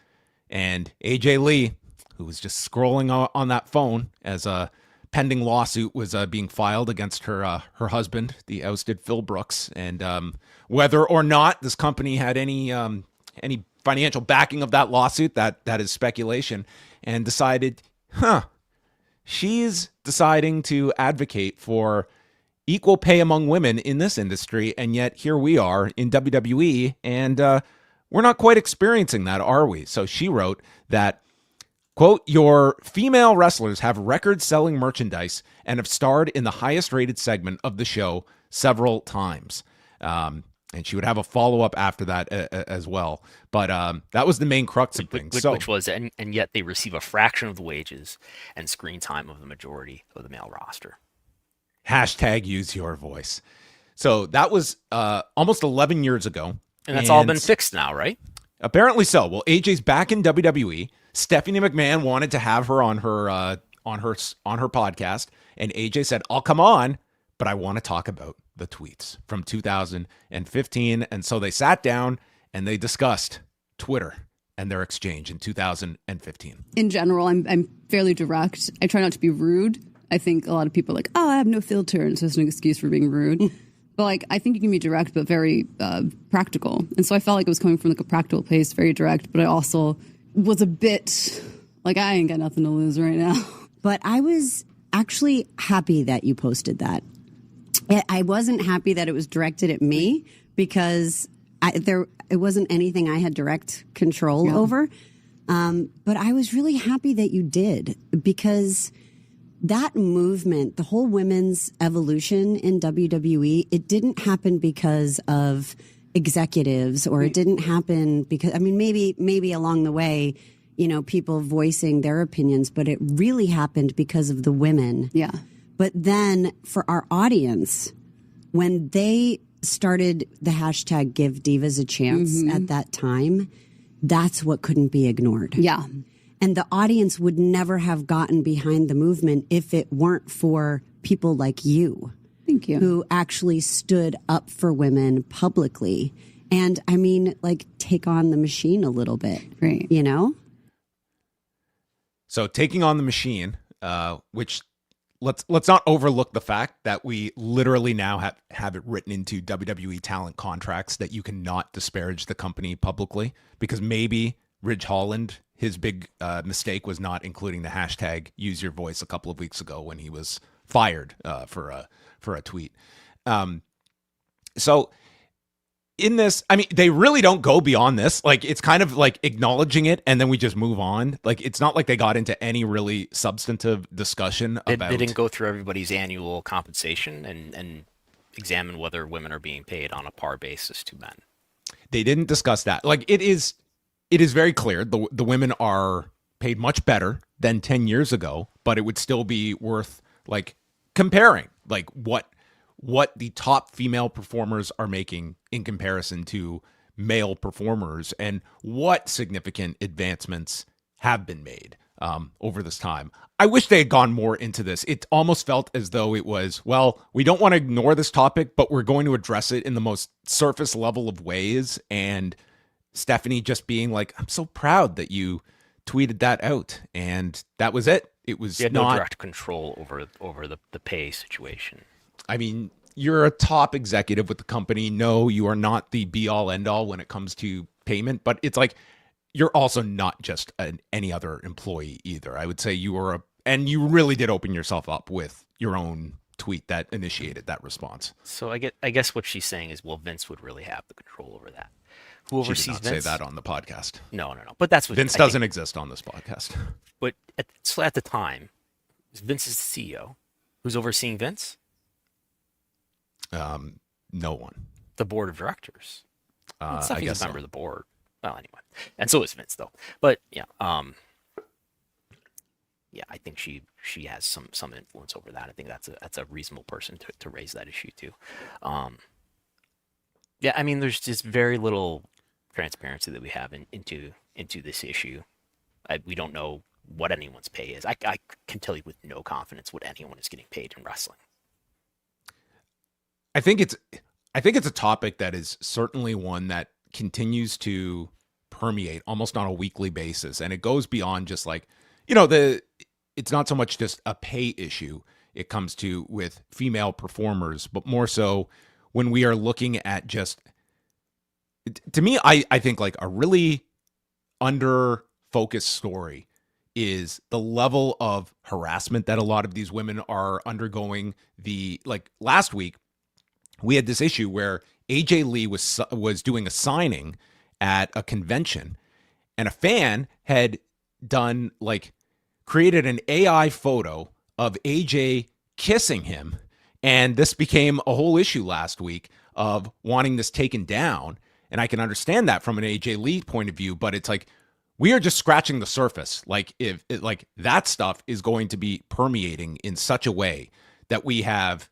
And AJ Lee, who was just scrolling on that phone as a pending lawsuit was being filed against her husband, the ousted Phil Brooks, and whether or not this company had any financial backing of that lawsuit, that is speculation, and decided, she's deciding to advocate for equal pay among women in this industry, and yet here we are in WWE, and we're not quite experiencing that, are we? So she wrote that, quote, "Your female wrestlers have record-selling merchandise and have starred in the highest-rated segment of the show several times." And she would have a follow-up after that as well. But that was the main crux of things. Which was, and yet they receive a fraction of the wages and screen time of the majority of the male roster. Hashtag use your voice. So that was almost 11 years ago. And that's all been fixed now, right? Apparently so. Well, AJ's back in WWE. Stephanie McMahon wanted to have her on her podcast, and AJ said, "I'll come on, but I want to talk about the tweets from 2015." And so they sat down and they discussed Twitter and their exchange in 2015. In general, I'm fairly direct. I try not to be rude. I think a lot of people are like, "Oh, I have no filter," and so it's an excuse for being rude. But like, I think you can be direct, but very practical. And so I felt like it was coming from like a practical place, very direct. But I also was a bit like, I ain't got nothing to lose right now. But I was actually happy that you posted that. I wasn't happy that it was directed at me because it wasn't anything I had direct control over. But I was really happy that you did, because that movement, the whole women's evolution in WWE, it didn't happen because of executives, or it didn't happen because, I mean, maybe along the way, you know, people voicing their opinions, but it really happened because of the women. Yeah. But then for our audience, when they started the hashtag Give Divas a Chance at that time, that's what couldn't be ignored. Yeah. And the audience would never have gotten behind the movement if it weren't for people like you. Thank you. Who actually stood up for women publicly. And I mean, like, take on the machine a little bit. Right. You know? So taking on the machine, which let's not overlook the fact that we literally now have it written into WWE talent contracts that you cannot disparage the company publicly, because maybe Ridge Holland, his big mistake was not including the hashtag use your voice a couple of weeks ago when he was fired for a tweet. So in this, I mean, they really don't go beyond this. Like, it's kind of like acknowledging it and then we just move on. Like, it's not like they got into any really substantive discussion about. They didn't go through everybody's annual compensation and examine whether women are being paid on a par basis to men. They didn't discuss that. Like, it is very clear the women are paid much better than 10 years ago, but it would still be worth like comparing like what the top female performers are making in comparison to male performers, and what significant advancements have been made over this time. I wish they had gone more into this. It almost felt as though it was, well, we don't want to ignore this topic, but we're going to address it in the most surface level of ways. And Stephanie just being like, "I'm so proud that you tweeted that out," and that was it. It was no direct control over the pay situation. I mean, you're a top executive with the company. No, you are not the be all end all when it comes to payment, but it's like, you're also not just any other employee either. I would say you are and you really did open yourself up with your own tweet that initiated that response. So I guess what she's saying is, well, Vince would really have the control over that. Who oversees Vince? Vince? Say that on the podcast. No. But that's what Vince doesn't exist on this podcast. But at the time, Vince is the CEO. Who's overseeing Vince? No one. The board of directors. I guess he's a member so. of the board. Well, anyway, and so is Vince, though. But yeah, I think she has some influence over that. I think that's a reasonable person to raise that issue too. Yeah, I mean, there's just very little transparency that we have into this issue. We don't know what anyone's pay is. I can tell you with no confidence what anyone is getting paid in wrestling. think it's a topic that is certainly one that continues to permeate almost on a weekly basis, and it goes beyond just like, it's not so much just a pay issue it comes to with female performers, but more so when we are looking at just, to me, I think like a really under focused story is the level of harassment that a lot of these women are undergoing. Like last week, we had this issue where AJ Lee was doing a signing at a convention, and a fan had created an AI photo of AJ kissing him, and this became a whole issue last week of wanting this taken down. And I can understand that from an AJ Lee point of view, but it's like we are just scratching the surface. Like if that stuff is going to be permeating in such a way that we have,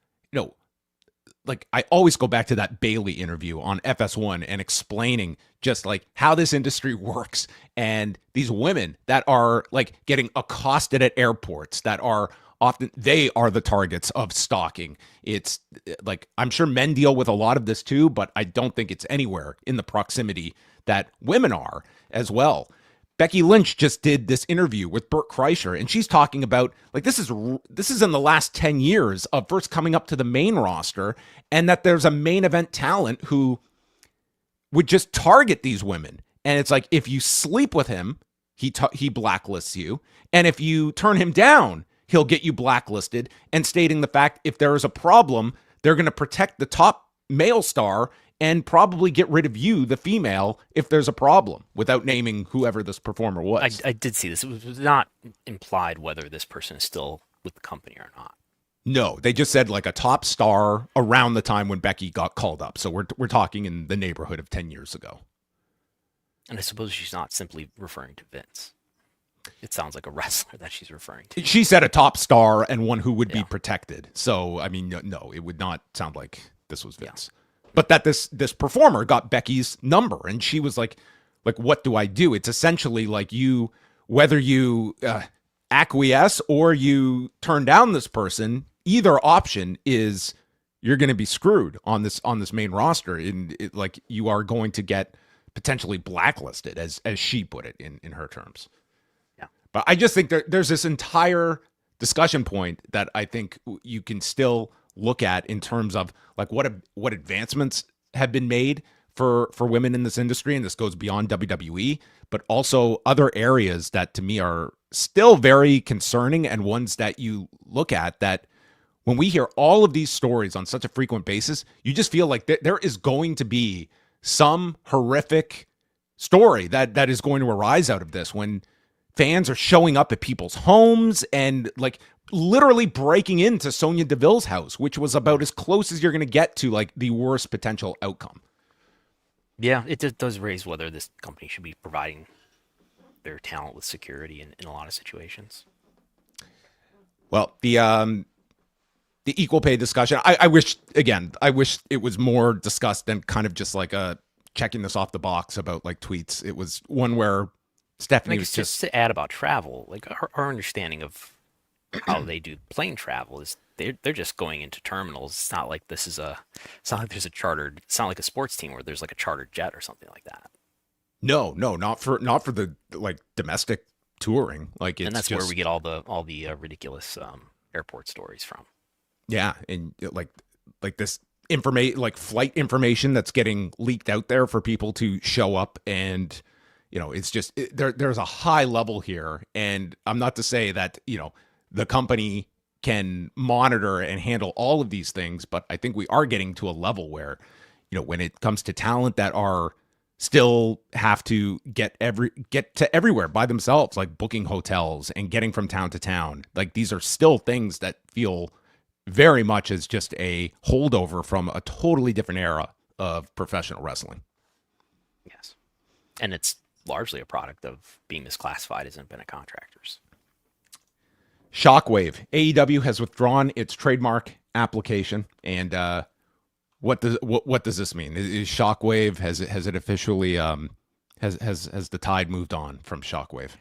like I always go back to that Bailey interview on FS1 and explaining just like how this industry works, and these women that are like getting accosted at airports that are often, they are the targets of stalking. It's like, I'm sure men deal with a lot of this too, but I don't think it's anywhere in the proximity that women are as well. Becky Lynch just did this interview with Burt Kreischer, and she's talking about like this is in the last 10 years of first coming up to the main roster, and that there's a main event talent who would just target these women. And it's like, if you sleep with him, he blacklists you, and if you turn him down, he'll get you blacklisted, and stating the fact if there is a problem, they're going to protect the top male star and probably get rid of you, the female, if there's a problem, without naming whoever this performer was. I did see this. It was not implied whether this person is still with the company or not. No, they just said like a top star around the time when Becky got called up. So we're talking in the neighborhood of 10 years ago. And I suppose she's not simply referring to Vince. It sounds like a wrestler that she's referring to. She said a top star and one who would be protected. So, I mean, no, it would not sound like this was Vince. Yeah. But that this performer got Becky's number, and she was like, what do I do? It's essentially like whether you acquiesce or you turn down this person, either option is you're going to be screwed on this main roster. Like you are going to get potentially blacklisted, as she put it in her terms. But I just think there's this entire discussion point that I think you can still look at in terms of like what advancements have been made for women in this industry, and this goes beyond WWE, but also other areas that to me are still very concerning, and ones that you look at that when we hear all of these stories on such a frequent basis, you just feel like there is going to be some horrific story that is going to arise out of this, when fans are showing up at people's homes and like literally breaking into Sonya Deville's house, which was about as close as you're going to get to like the worst potential outcome. Yeah, it does raise whether this company should be providing their talent with security in a lot of situations. Well, the equal pay discussion, I wish it was more discussed than kind of just like checking this off the box about like tweets. It was one where Stephanie was just to add about travel, like our understanding of how they do plane travel is they're just going into terminals. It's not like there's a chartered. It's not like a sports team where there's like a chartered jet or something like that. No, not for the like domestic touring. Like it's and that's just where we get all the ridiculous airport stories from. Yeah, and like this flight information that's getting leaked out there for people to show up, and it's just there's a high level here, and I'm not to say that the company can monitor and handle all of these things, but I think we are getting to a level where when it comes to talent that are still have to get to everywhere by themselves, like booking hotels and getting from town to town, like these are still things that feel very much as just a holdover from a totally different era of professional wrestling. Yes, and it's largely a product of being misclassified as independent contractors. Shockwave. AEW has withdrawn its trademark application, and what does this mean? Is Shockwave, has it officially has the tide moved on from Shockwave?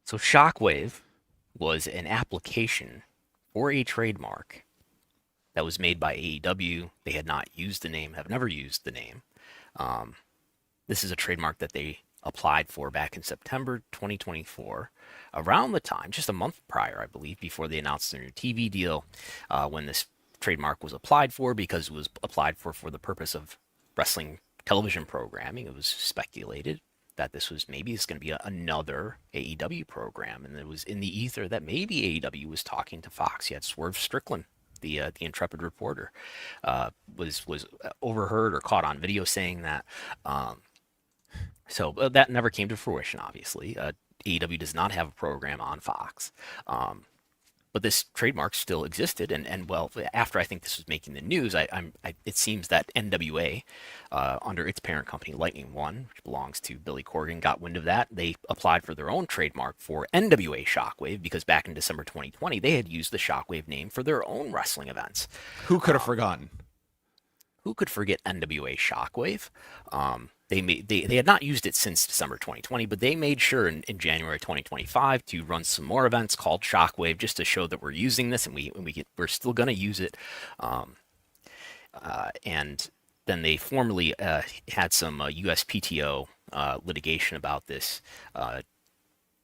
So Shockwave was an application for a trademark that was made by AEW. They had not used the name, have never used the name. This is a trademark that they applied for back in September 2024, around the time, just a month prior, I believe, before they announced their new TV deal, when this trademark was applied for, because it was applied for the purpose of wrestling television programming. It was speculated that this was maybe it's going to be another AEW program, and it was in the ether that maybe AEW was talking to Fox. You had Swerve Strickland, the intrepid reporter, was overheard or caught on video saying that. So that never came to fruition, obviously. AEW does not have a program on Fox. But this trademark still existed. And well, after I think this was making the news, it seems that NWA, under its parent company, Lightning One, which belongs to Billy Corgan, got wind of that. They applied for their own trademark for NWA Shockwave, because back in December 2020, they had used the Shockwave name for their own wrestling events. Who could have forgotten? Who could forget NWA Shockwave? They had not used it since December 2020, but they made sure in January 2025 to run some more events called Shockwave, just to show that we're using this, and we're still going to use it. And then they formally had some USPTO litigation about this.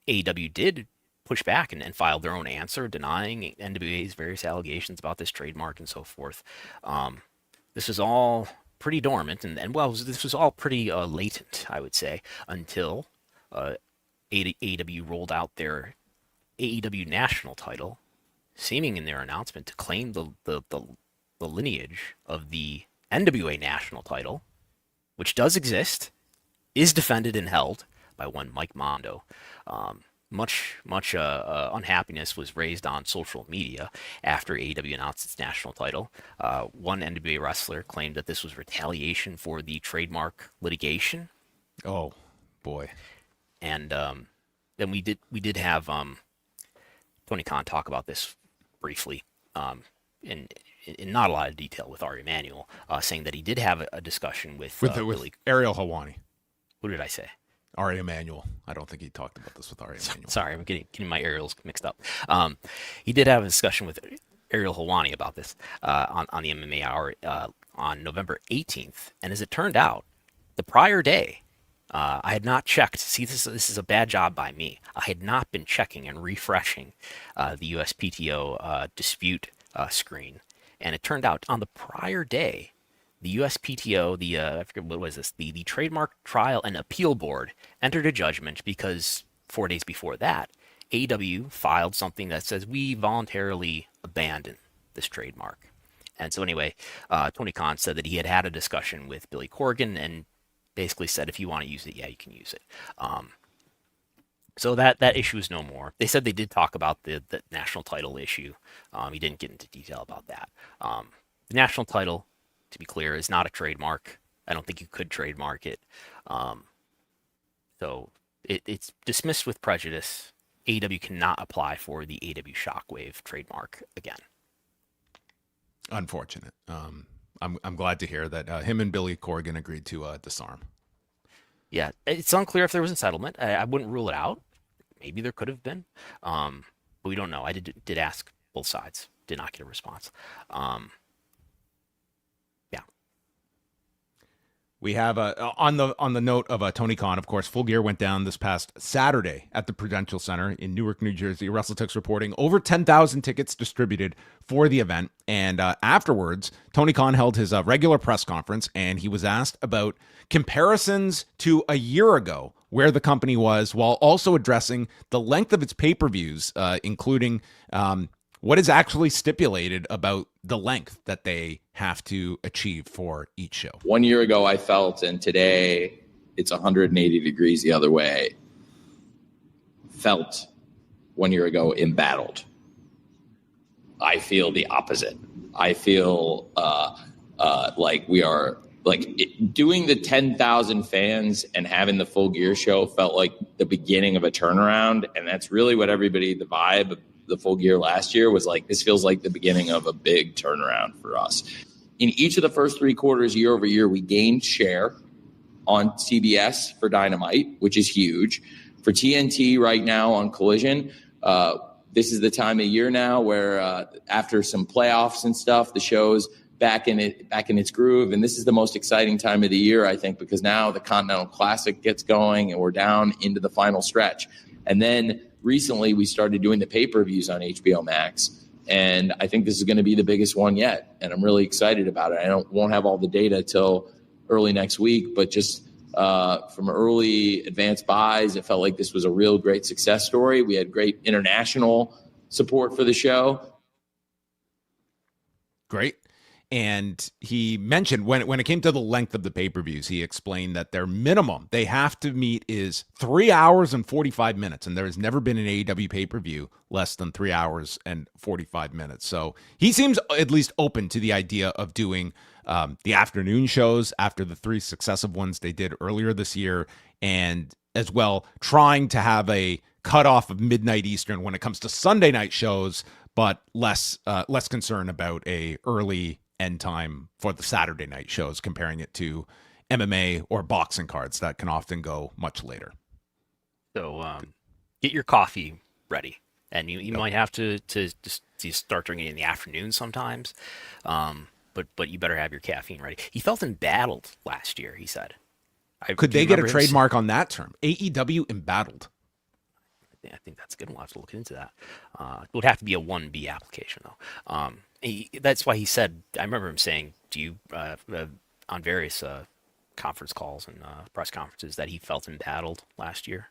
AEW did push back and filed their own answer denying NWA's various allegations about this trademark and so forth. This is all pretty dormant, and well, this was all pretty latent, I would say, until AEW rolled out their AEW national title, seeming in their announcement to claim the lineage of the NWA national title, which does exist, is defended and held by one Mike Mondo. Much unhappiness was raised on social media after AEW announced its national title. One NWA wrestler claimed that this was retaliation for the trademark litigation. Oh, boy. And then we did have Tony Khan talk about this briefly, in not a lot of detail with Ari Emanuel, saying that he did have a discussion with Billy. Ariel Helwani. Who did I say? Ari Emanuel. I don't think he talked about this with Ari Emanuel. Sorry, I'm getting my Ariels mixed up. He did have a discussion with Ariel Helwani about this on the MMA Hour on November 18th. And as it turned out, the prior day, I had not checked. See, this is a bad job by me. I had not been checking and refreshing the USPTO dispute screen. And it turned out on the prior day, the USPTO, I forget what was this, the Trademark Trial and Appeal Board entered a judgment because 4 days before that, AEW filed something that says we voluntarily abandon this trademark. And so anyway, Tony Khan said that he had a discussion with Billy Corgan and basically said, if you want to use it, yeah, you can use it. So that issue is no more. They said they did talk about the national title issue. He didn't get into detail about that. The national title, to be clear, is not a trademark. I don't think you could trademark it. So it's dismissed with prejudice. AEW cannot apply for the AEW Shockwave trademark again. Unfortunate. I'm glad to hear that him and Billy Corgan agreed to disarm. Yeah, it's unclear if there was a settlement. I wouldn't rule it out. Maybe there could have been, but we don't know. I did ask both sides. Did not get a response. We have on the note of Tony Khan, of course, Full Gear went down this past Saturday at the Prudential Center in Newark, New Jersey. WrestleTix reporting over 10,000 tickets distributed for the event. And afterwards, Tony Khan held his regular press conference, and he was asked about comparisons to a year ago, where the company was, while also addressing the length of its pay-per-views, including what is actually stipulated about the length that they have to achieve for each show. 1 year ago, I felt, and today it's 180 degrees the other way, felt 1 year ago embattled. I feel the opposite. I feel like we are doing the 10,000 fans and having the Full Gear show felt like the beginning of a turnaround. And that's really what the vibe of the Full Gear last year was like. This feels like the beginning of a big turnaround for us. In each of the first three quarters, year over year, we gained share on CBS for Dynamite, which is huge. For TNT right now on Collision, this is the time of year now where after some playoffs and stuff, the show's back in its groove. And this is the most exciting time of the year, I think, because now the Continental Classic gets going and we're down into the final stretch. And then recently we started doing the pay-per-views on HBO Max. And I think this is going to be the biggest one yet. And I'm really excited about it. Won't have all the data till early next week, but just from early advanced buys, it felt like this was a real great success story. We had great international support for the show. Great. And he mentioned when it came to the length of the pay-per-views, he explained that their minimum they have to meet is 3 hours and 45 minutes. And there has never been an AEW pay-per-view less than 3 hours and 45 minutes. So he seems at least open to the idea of doing the afternoon shows after the 3 successive ones they did earlier this year. And as well, trying to have a cutoff of midnight Eastern when it comes to Sunday night shows, but less concern about a early end time for the Saturday night shows, comparing it to MMA or boxing cards that can often go much later. So get your coffee ready, and you might have to start drinking it in the afternoon sometimes, but you better have your caffeine ready. He felt embattled last year, he said. Could they get a trademark on that term? AEW embattled. Yeah, I think that's good. We'll have to look into that. It would have to be a 1B application, though. That's why he said, I remember him saying to you on various conference calls and press conferences that he felt embattled last year.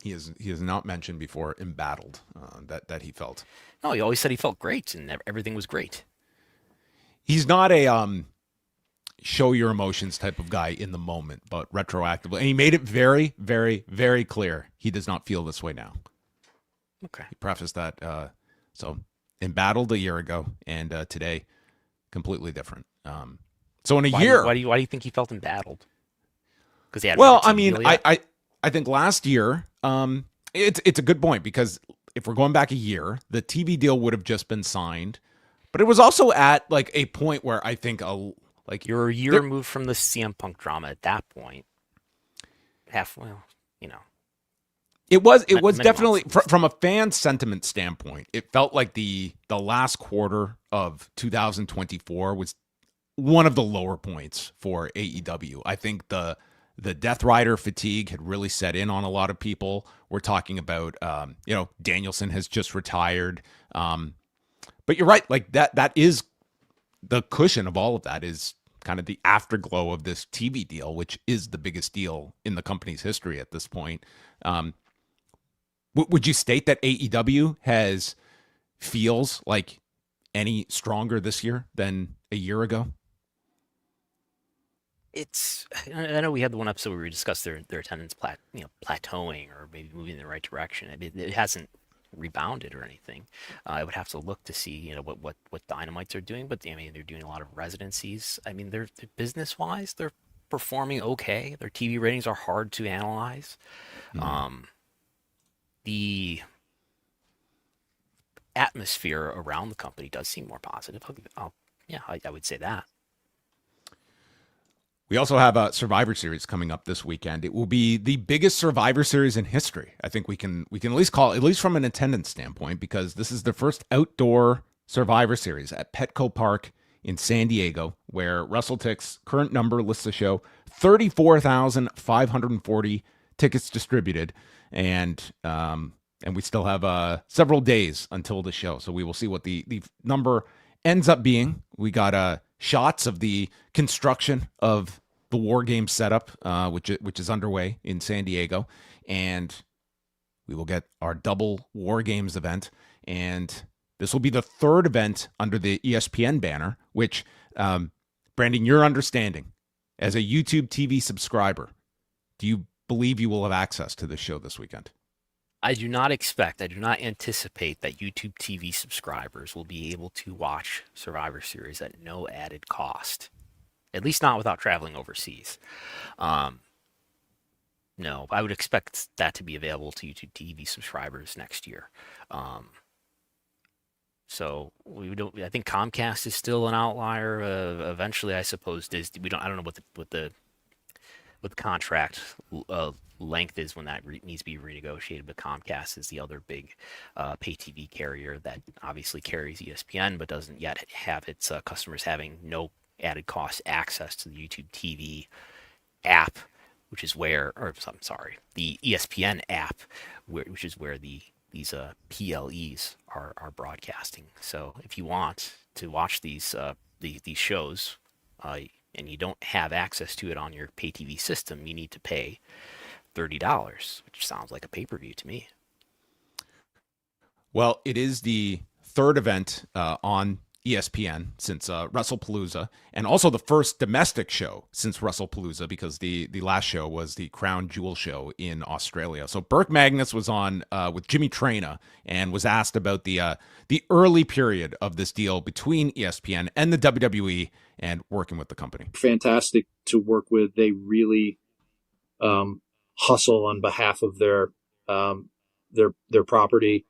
He has not mentioned before embattled that he felt. No, he always said he felt great and everything was great. He's not a show your emotions type of guy in the moment, but retroactively. And he made it very, very, very clear he does not feel this way now. Okay. He prefaced that. So embattled a year ago, and today completely different. So in a year, why do you think he felt embattled? Because he had I think last year, it's a good point, because if we're going back a year, the TV deal would have just been signed, but it was also at like a point where I think you're a year removed from the CM Punk drama at that point. It was definitely from a fan sentiment standpoint. It felt like the last quarter of 2024 was one of the lower points for AEW. I think the Death Rider fatigue had really set in on a lot of people. We're talking about Danielson has just retired, but you're right. Like that is the cushion of all of that, is kind of the afterglow of this TV deal, which is the biggest deal in the company's history at this point. Would you state that AEW feels like any stronger this year than a year ago? I know we had the one episode where we discussed their attendance plateauing or maybe moving in the right direction. I mean, it hasn't rebounded or anything. I would have to look to see what Dynamites are doing, but I mean, they're doing a lot of residencies. I mean, they're business wise, they're performing okay. Their TV ratings are hard to analyze. Mm-hmm. The atmosphere around the company does seem more positive. I would say that. We also have a Survivor Series coming up this weekend. It will be the biggest Survivor Series in history. I think we can at least call it, at least from an attendance standpoint, because this is the first outdoor Survivor Series at Petco Park in San Diego, where WrestleTix current number lists the show 34,540 tickets distributed, and we still have several days until the show, so we will see what the number ends up being. We got shots of the construction of the War Games setup, which is underway in San Diego, and we will get our double War Games event, and this will be the third event under the ESPN banner, which, Brandon, your understanding as a YouTube TV subscriber, do you believe you will have access to this show this weekend? I do not anticipate that YouTube TV subscribers will be able to watch Survivor Series at no added cost. At least not without traveling overseas. No, I would expect that to be available to YouTube TV subscribers next year. So I think Comcast is still an outlier. Eventually, I suppose Disney. I don't know what what the contract length is when that needs to be renegotiated. But Comcast is the other big pay TV carrier that obviously carries ESPN, but doesn't yet have its customers having no added cost access to the YouTube TV app, which is where, or I'm sorry, the ESPN app, which is where these PLEs are broadcasting. So if you want to watch these shows, and you don't have access to it on your pay TV system, you need to pay $30, which sounds like a pay-per-view to me. Well, it is the third event on ESPN since WrestlePalooza, and also the first domestic show since WrestlePalooza, because the last show was the Crown Jewel show in Australia. So Burke Magnus was on with Jimmy Traina and was asked about the early period of this deal between ESPN and the WWE and working with the company. Fantastic to work with. They really hustle on behalf of their property.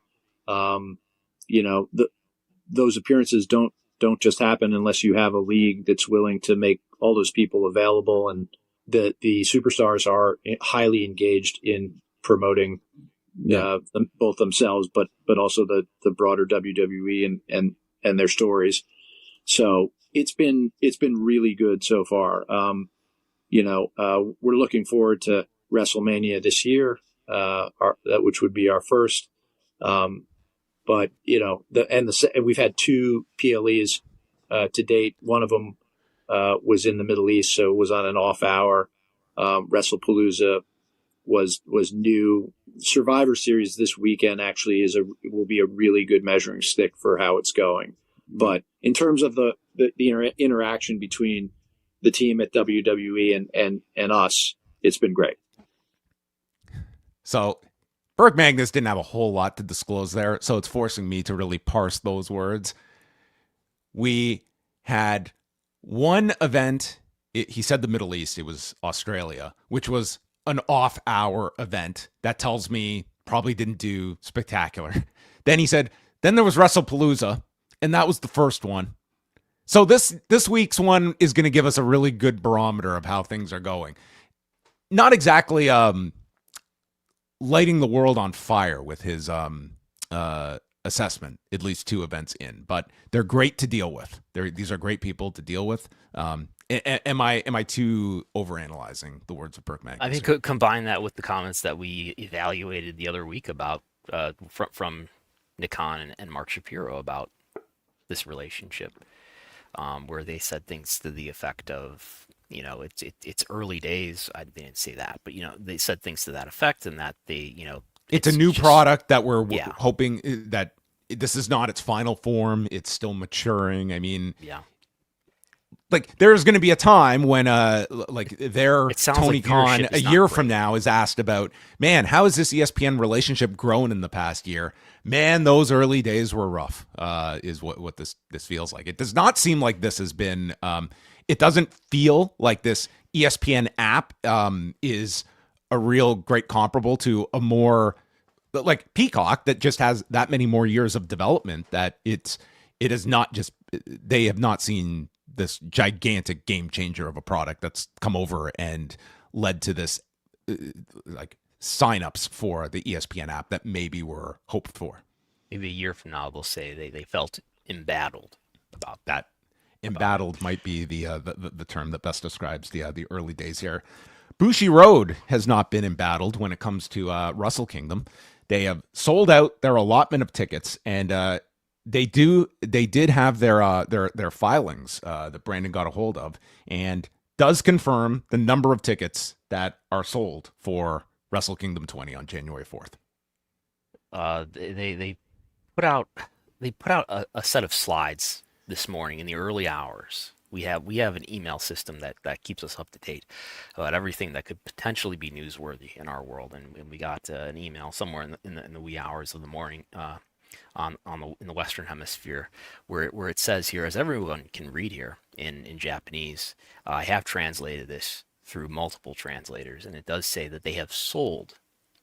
Those appearances don't just happen unless you have a league that's willing to make all those people available, and the superstars are highly engaged in promoting both themselves, but also the broader WWE and their stories. So it's been really good so far. We're looking forward to WrestleMania this year, which would be our first. But we've had 2 PLEs to date. One of them was in the Middle East, so it was on an off hour. WrestlePalooza was new. Survivor Series this weekend actually will be a really good measuring stick for how it's going. But in terms of the interaction between the team at WWE and us, it's been great. So Burke Magnus didn't have a whole lot to disclose there, so it's forcing me to really parse those words. We had one event, he said the Middle East, it was Australia, which was an off-hour event. That tells me probably didn't do spectacular. Then he said, then there was WrestlePalooza, and that was the first one. So this week's one is going to give us a really good barometer of how things are going. Not exactly lighting the world on fire with his assessment, at least 2 events in, but they're great to deal with. These are great people to deal with. Am I too overanalyzing the words of Burke Magnus? I think combine that with the comments that we evaluated the other week about from Nick Khan and Mark Shapiro about this relationship, where they said things to the effect of, it's early days. I didn't say that, but they said things to that effect, and that it's a new product that we're hoping that this is not its final form. It's still maturing. I mean, like there's going to be a time when Tony Khan a year from now is asked about, man, how has this ESPN relationship grown in the past year? Man, those early days were rough, is what this feels like. It does not seem like this has been, it doesn't feel like this ESPN app is a real great comparable to a more, like Peacock, that just has that many more years of development, that it is not just, they have not seen this gigantic game changer of a product that's come over and led to this like signups for the ESPN app that maybe were hoped for. Maybe a year from now they'll say they felt embattled about that. Embattled might be the term that best describes the early days here. Bushiroad has not been embattled when it comes to Wrestle Kingdom. They have sold out their allotment of tickets, and they did have their filings that Brandon got a hold of, and does confirm the number of tickets that are sold for Wrestle Kingdom 20 on January 4th. They put out a set of slides this morning in the early hours. We have an email system that keeps us up to date about everything that could potentially be newsworthy in our world, and we got an email somewhere in the wee hours of the morning in the Western Hemisphere, where it says here, as everyone can read here in Japanese, I have translated this through multiple translators, and it does say that they have sold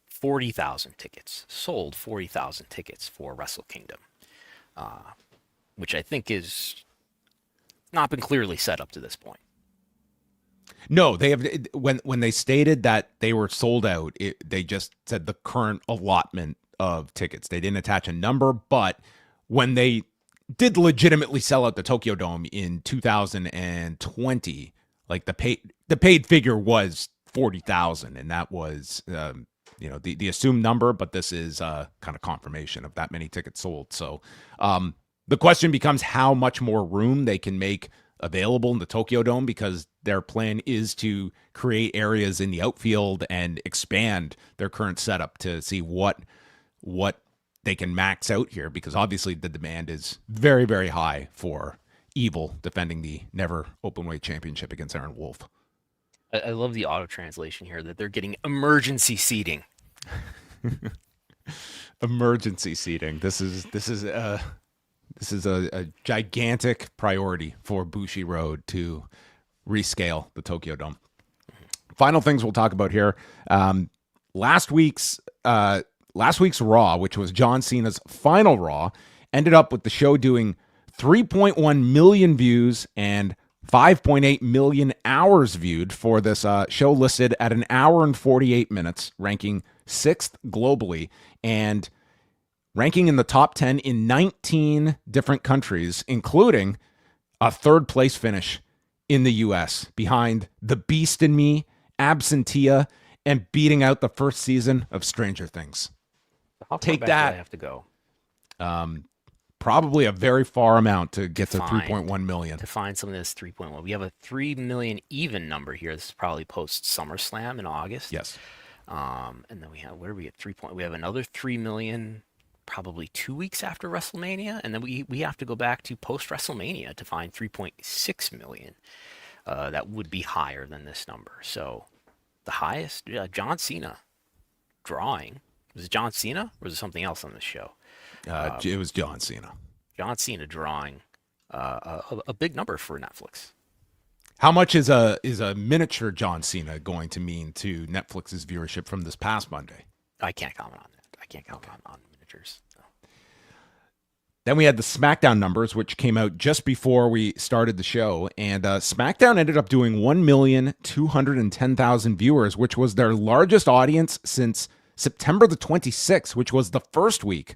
40,000 tickets. Sold 40,000 tickets for Wrestle Kingdom, which I think is not been clearly set up to this point. No, they have when they stated that they were sold out, they just said the current allotment of tickets. They didn't attach a number, but when they did legitimately sell out the Tokyo Dome in 2020, like the paid figure was 40,000, and that was the assumed number, but this is kind of confirmation of that many tickets sold. So the question becomes how much more room they can make available in the Tokyo Dome, because their plan is to create areas in the outfield and expand their current setup to see what they can max out here, because obviously the demand is very, very high for Evil defending the never openweight championship against Aaron Wolf. I love the auto translation here that they're getting emergency seating. Emergency seating. This is a gigantic priority for Bushiroad to rescale the Tokyo Dome. Final things we'll talk about here. Last week's Raw, which was John Cena's final Raw, ended up with the show doing 3.1 million views and 5.8 million hours viewed for this show, listed at an hour and 48 minutes, ranking 6th globally and ranking in the top 10 in 19 different countries, including a 3rd place finish in the U.S. behind The Beast in Me, Absentia, and beating out the first season of Stranger Things. How Take far back that. do I have to go? Probably a very far amount to get to 3.1 million. To find something that's 3.1. We have a 3 million even number here. This is probably post SummerSlam in August. Yes. And then we have, where do we get 3. We have another 3 million probably 2 weeks after WrestleMania. And then we have to go back to post WrestleMania to find 3.6 million. That would be higher than this number. So the highest, John Cena drawing. Was it John Cena or was it something else on this show? It was John Cena. John Cena drawing a big number for Netflix. How much is a miniature John Cena going to mean to Netflix's viewership from this past Monday? I can't comment on that. I can't comment on miniatures. No. Then we had the SmackDown numbers, which came out just before we started the show. And SmackDown ended up doing 1,210,000 viewers, which was their largest audience since September the 26th, which was the first week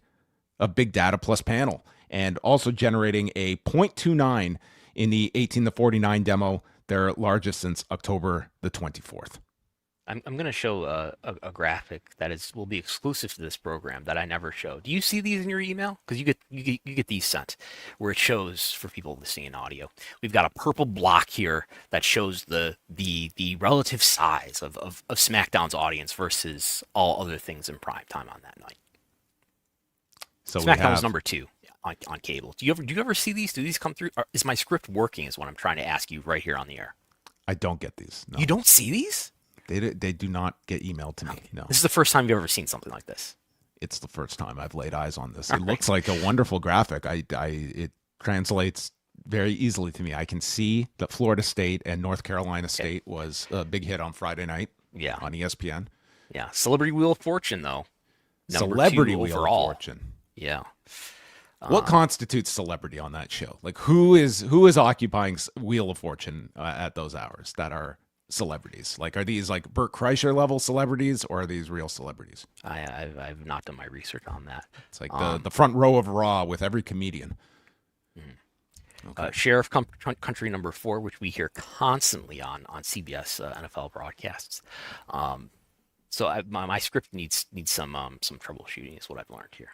of Big Data Plus panel, and also generating a 0.29 in the 18 to 49 demo, their largest since October the 24th. I'm going to show a graphic that will be exclusive to this program that I never show. Do you see these in your email? Because you get these sent, where it shows for people listening in audio. We've got a purple block here that shows the relative size of SmackDown's audience versus all other things in prime time on that night. So SmackDown was number 2 on cable. Do you ever see these? Do these come through? Is my script working? Is what I'm trying to ask you right here on the air. I don't get these. No. You don't see these? They do not get emailed to me. No. This is the first time you've ever seen something like this. It's the first time I've laid eyes on this. It looks like a wonderful graphic. It translates very easily to me. I can see that Florida State and North Carolina State was a big hit on Friday night. Yeah. On ESPN. Yeah. Celebrity Wheel of Fortune, though. Celebrity Wheel of Fortune. Yeah. What constitutes celebrity on that show? Like who is occupying Wheel of Fortune at those hours that are celebrities? Like, are these like Burt Kreischer level celebrities, or are these real celebrities? I've not done my research on that. It's like the front row of Raw with every comedian. Okay. Sheriff Country number 4, which we hear constantly on CBS NFL broadcasts. So my script needs some troubleshooting is what I've learned here.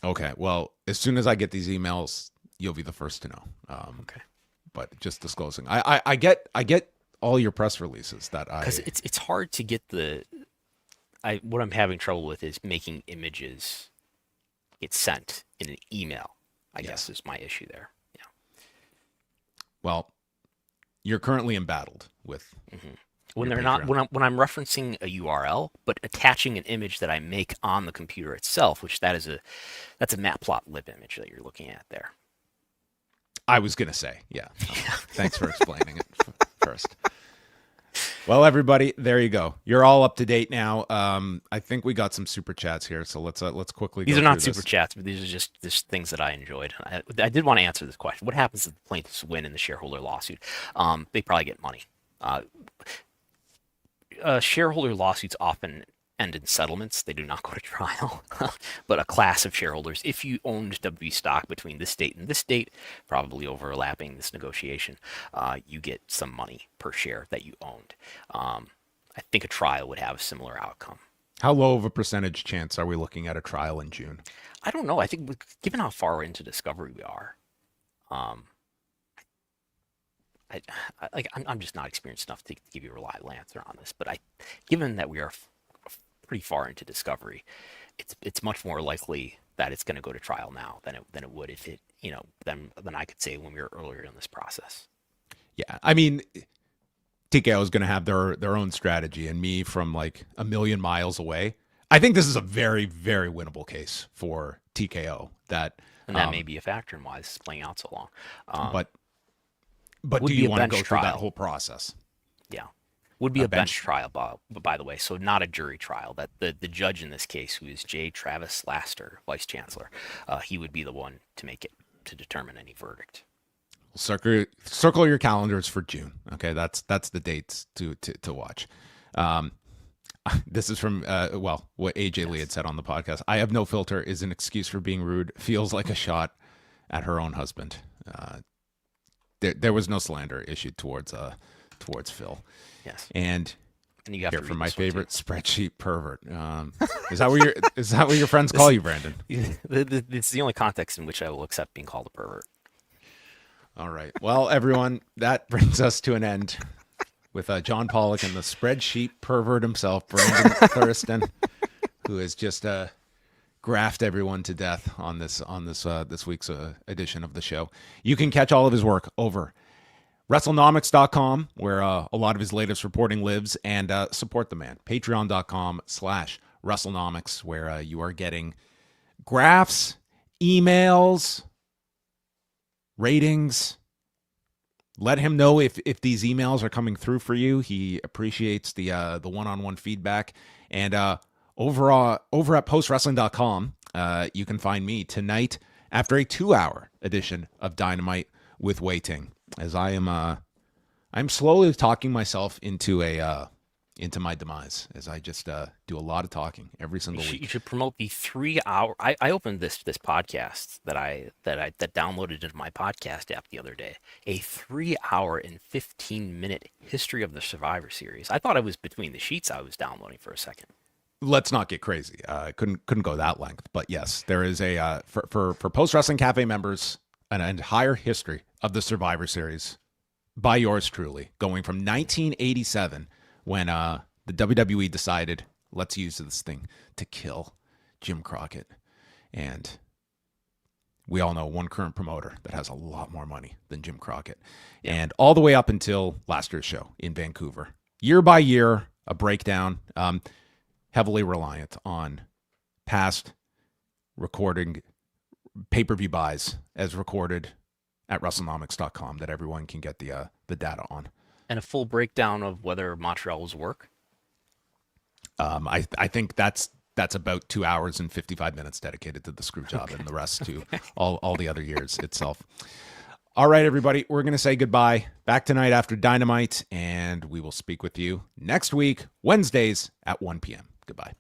Okay, well, as soon as I get these emails, you'll be the first to know. Okay, but just disclosing, I get all your press releases because it's hard to get what I'm having trouble with is making images get sent in an email. I guess is my issue there. Yeah. Well, you're currently embattled with. Mm-hmm. When they're not, when I'm referencing a URL, but attaching an image that I make on the computer itself, which that's a matplotlib image that you're looking at there. I was gonna say, yeah. Thanks for explaining it first. Well, everybody, there you go. You're all up to date now. I think we got some super chats here, so let's quickly. These are not super chats, but these are just things that I enjoyed. I did want to answer this question: what happens if the plaintiffs win in the shareholder lawsuit? They probably get money. Shareholder lawsuits often end in settlements. They do not go to trial. But a class of shareholders, if you owned WWE stock between this date and this date, probably overlapping this negotiation, you get some money per share that you owned. I think a trial would have a similar outcome. How low of a percentage chance are we looking at a trial in June? I don't know. I think given how far into discovery we are, I'm just not experienced enough to give you a reliable answer on this. But given that we are pretty far into discovery, it's much more likely that it's going to go to trial now than it would if it, than I could say when we were earlier in this process. Yeah, I mean, TKO is going to have their own strategy, and me from like a million miles away, I think this is a very, very winnable case for TKO. That may be a factor in why this is playing out so long. But do you want to go through that whole process? Yeah. Would be a bench trial, by the way, so not a jury trial. That the judge in this case, who is J. Travis Laster, Vice Chancellor, he would be the one to determine any verdict. Circle your calendars for June. Okay, that's the dates to watch. This is from what AJ Lee had said on the podcast. I have no filter is an excuse for being rude. Feels like a shot at her own husband. There was no slander issued towards Phil. Yes. And you have here to for my favorite spreadsheet pervert. Is that what your friends call you, Brandon? It's the only context in which I will accept being called a pervert. All right. Well, everyone, that brings us to an end with John Pollock and the spreadsheet pervert himself, Brandon Thurston, who has just graphed everyone to death on this week's edition of the show. You can catch all of his work over Wrestlenomics.com, where a lot of his latest reporting lives, and support the man. Patreon.com/Wrestlenomics, where you are getting graphs, emails, ratings. Let him know if these emails are coming through for you. He appreciates the one-on-one feedback. And over at postwrestling.com, you can find me tonight after a 2-hour edition of Dynamite with Wei Ting, as I'm slowly talking myself into my demise, as I just do a lot of talking every single week. You should promote the 3-hour. I opened this podcast that downloaded into my podcast app the other day. A 3-hour and 15-minute history of the Survivor Series. I thought it was Between the Sheets I was downloading for a second. Let's not get crazy. Couldn't go that length, but yes, there is a for Post Wrestling Cafe members an entire history of the Survivor Series by yours truly, going from 1987 when the WWE decided, let's use this thing to kill Jim Crockett. And we all know one current promoter that has a lot more money than Jim Crockett. Yeah. And all the way up until last year's show in Vancouver. Year by year, a breakdown, heavily reliant on past recording pay-per-view buys as recorded at Wrestlenomics.com that everyone can get the data on. And a full breakdown of whether Montreal's work? I think that's about 2 hours and 55 minutes dedicated to the screw job, and the rest to all the other years itself. All right, everybody, we're going to say goodbye. Back tonight after Dynamite, and we will speak with you next week, Wednesdays at 1 p.m. Goodbye.